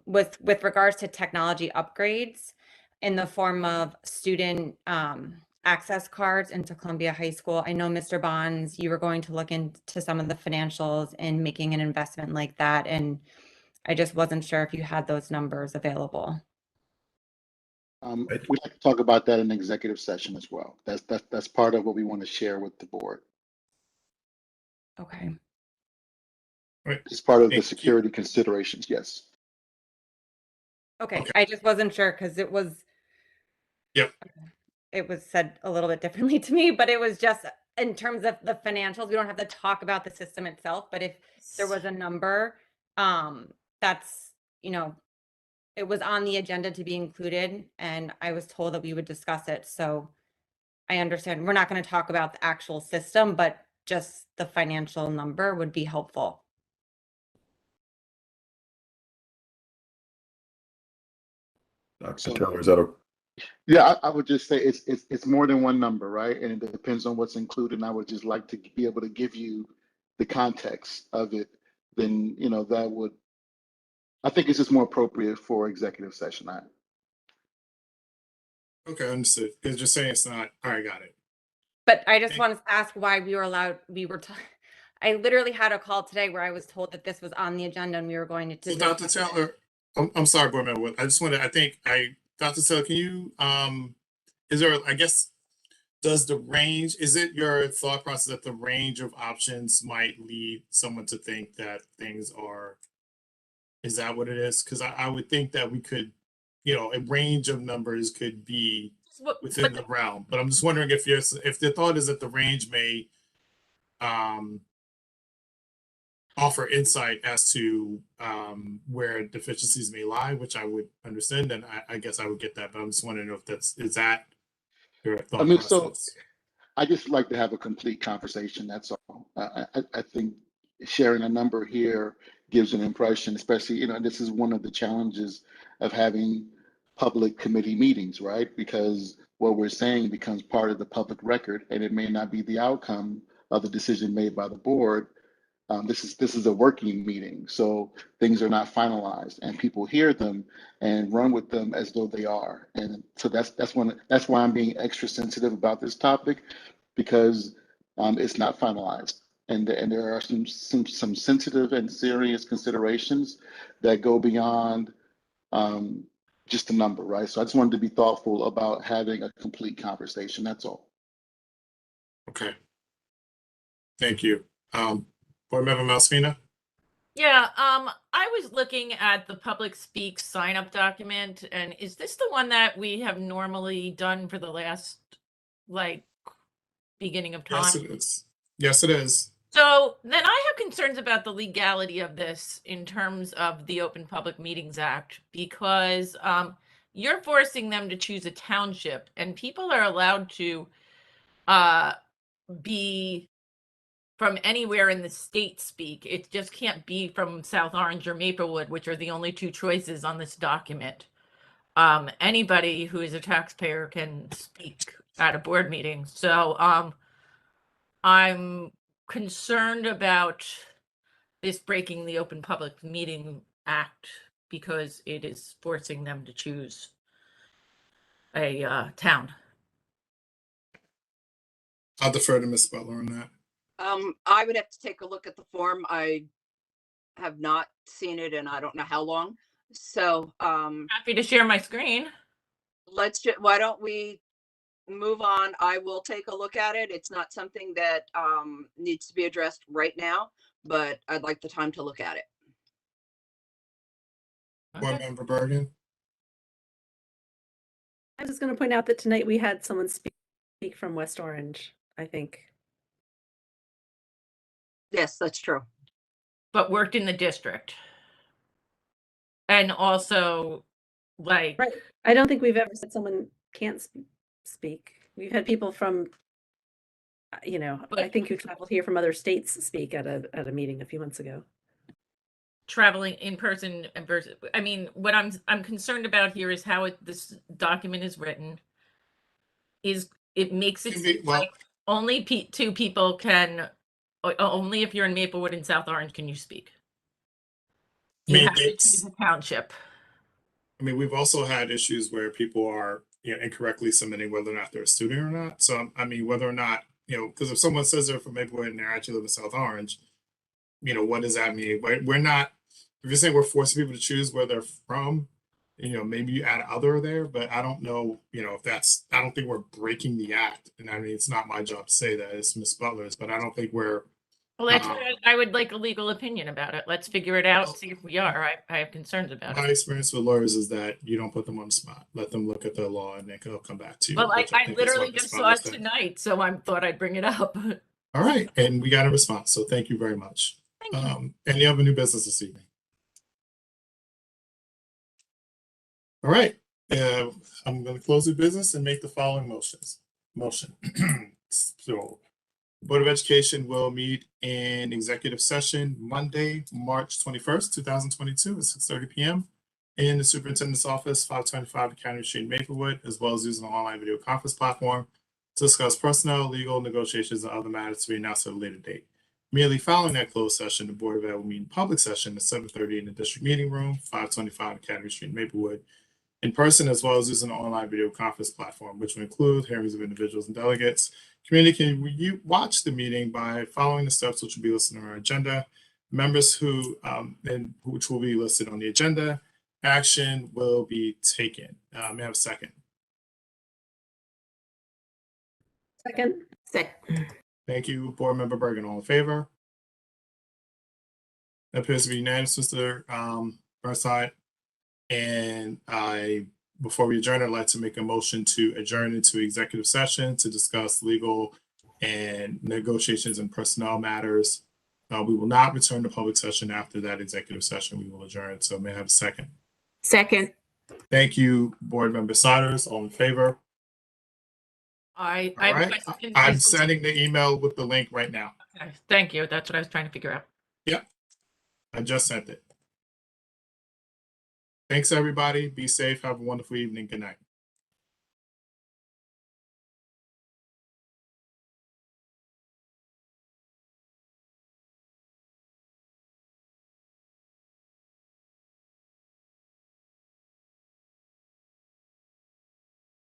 With regards to technology upgrades in the form of student access cards into Columbia High School. I know, Mr. Bonds, you were going to look into some of the financials and making an investment like that. And I just wasn't sure if you had those numbers available. We'd like to talk about that in executive session as well. That's part of what we want to share with the board. Okay. Right. It's part of the security considerations, yes. Okay. I just wasn't sure because it was Yep. It was said a little bit differently to me, but it was just in terms of the financials, we don't have to talk about the system itself, but if there was a number, that's, you know, it was on the agenda to be included, and I was told that we would discuss it, so I understand. We're not gonna talk about the actual system, but just the financial number would be helpful. Dr. Taylor, is that a Yeah, I would just say it's more than one number, right? And it depends on what's included. And I would just like to be able to give you the context of it. Then, you know, that would, I think it's just more appropriate for executive session. Okay, understood. Because you're saying it's not. All right, got it. But I just wanted to ask why we were allowed, I literally had a call today where I was told that this was on the agenda and we were going to. So Dr. Taylor, I'm sorry, board member. I just wanted, Dr. Taylor, can you, is there, I guess, does the range, is it your thought process that the range of options might lead someone to think that things are, is that what it is? Because I would think that we could, you know, a range of numbers could be within the realm, but I'm just wondering if if the thought is that the range may offer insight as to where deficiencies may lie, which I would understand, and I guess I would get that, but I'm just wondering if is that your thought process? So I just like to have a complete conversation. That's all. I think sharing a number here gives an impression, especially, you know, this is one of the challenges of having public committee meetings, right? Because what we're saying becomes part of the public record, and it may not be the outcome of the decision made by the board. This is a working meeting, so things are not finalized, and people hear them and run with them as though they are. And so that's why I'm being extra sensitive about this topic, because it's not finalized, and there are some sensitive and serious considerations that go beyond just a number, right? So I just wanted to be thoughtful about having a complete conversation. That's all. Okay. Thank you. Board Member Malspina? Yeah, I was looking at the public speak sign up document, and is this the one that we have normally done for the last, like, beginning of time? Yes, it is. Yes, it is. So then I have concerns about the legality of this in terms of the Open Public Meetings Act, because you're forcing them to choose a township, and people are allowed to be from anywhere in the state speak. It just can't be from South Orange or Maplewood, which are the only two choices on this document. Anybody who is a taxpayer can speak at a board meeting. So I'm concerned about this breaking the Open Public Meeting Act because it is forcing them to choose a town. I'll defer to Ms. Butler on that. I would have to take a look at the form. I have not seen it and I don't know how long. So happy to share my screen. Why don't we move on? I will take a look at it. It's not something that needs to be addressed right now, but I'd like the time to look at it. Board Member Bergen? I'm just going to point out that tonight we had someone speak from West Orange, I think. Yes, that's true. But worked in the district. And also, like... Right. I don't think we've ever said someone can't speak. We've had people from, you know, I think who traveled here from other states speak at a meeting a few months ago. Traveling in person and versus, I mean, what I'm concerned about here is how this document is written. It makes it seem like only two people can, only if you're in Maplewood and South Orange can you speak. You have to choose a township. I mean, we've also had issues where people are, you know, incorrectly submitting whether or not they're a student or not. So, I mean, whether or not, you know, because if someone says they're from Maplewood and they actually live in South Orange, you know, what does that mean? We're not, if you're saying we're forcing people to choose where they're from, you know, maybe you add other there, but I don't know, you know, if that's, I don't think we're breaking the act. And I mean, it's not my job to say that, it's Ms. Butler's, but I don't think we're Well, that's why I would like a legal opinion about it. Let's figure it out, see if we are. I have concerns about My it. experience with lawyers is that you don't put them on the spot. Let them look at the law and then they'll come back to you. Well, which I think is literally what Ms. just saw Fowler it said. tonight, so I thought I'd bring it up. All right, and we got a response, so thank you very much. Any other new business this evening? All right, I'm going to close the business and make the following motions. So, Board of Education will meet in executive session Monday, March 21st, 2022 at 6:30 p.m. in the Superintendent's Office, 525 Academy Street, Maplewood, as well as using the online video conference platform to discuss personnel, legal, negotiations, and other matters to be announced at a later date. Immediately following that closed session, the Board of Ed will meet in public session at 7:30 in the District Meeting Room, 525 Academy Street, Maplewood, in person, as well as using the online video conference platform, which will include hearings of individuals and delegates. Community can watch the meeting by following the steps which will be listed on our agenda. Members which will be listed on the agenda. Action will be taken. May I have a second? Second. Thank you, Board Member Bergen. All in favor? That appears to be unanimous, Mr. Burnside. And before we adjourn, I'd like to make a motion to adjourn into executive session to discuss legal and negotiations and personnel matters. We will not return to public session after that executive session. We will adjourn. So may I have a second? Second. Thank you, Board Member Siders. All in favor? I All have a right. question. I'm sending the email with the link right now. Okay, thank you. That's what I was trying to figure out. Yep. I just sent it. Thanks, everybody. Be safe. Have a wonderful evening. Good night.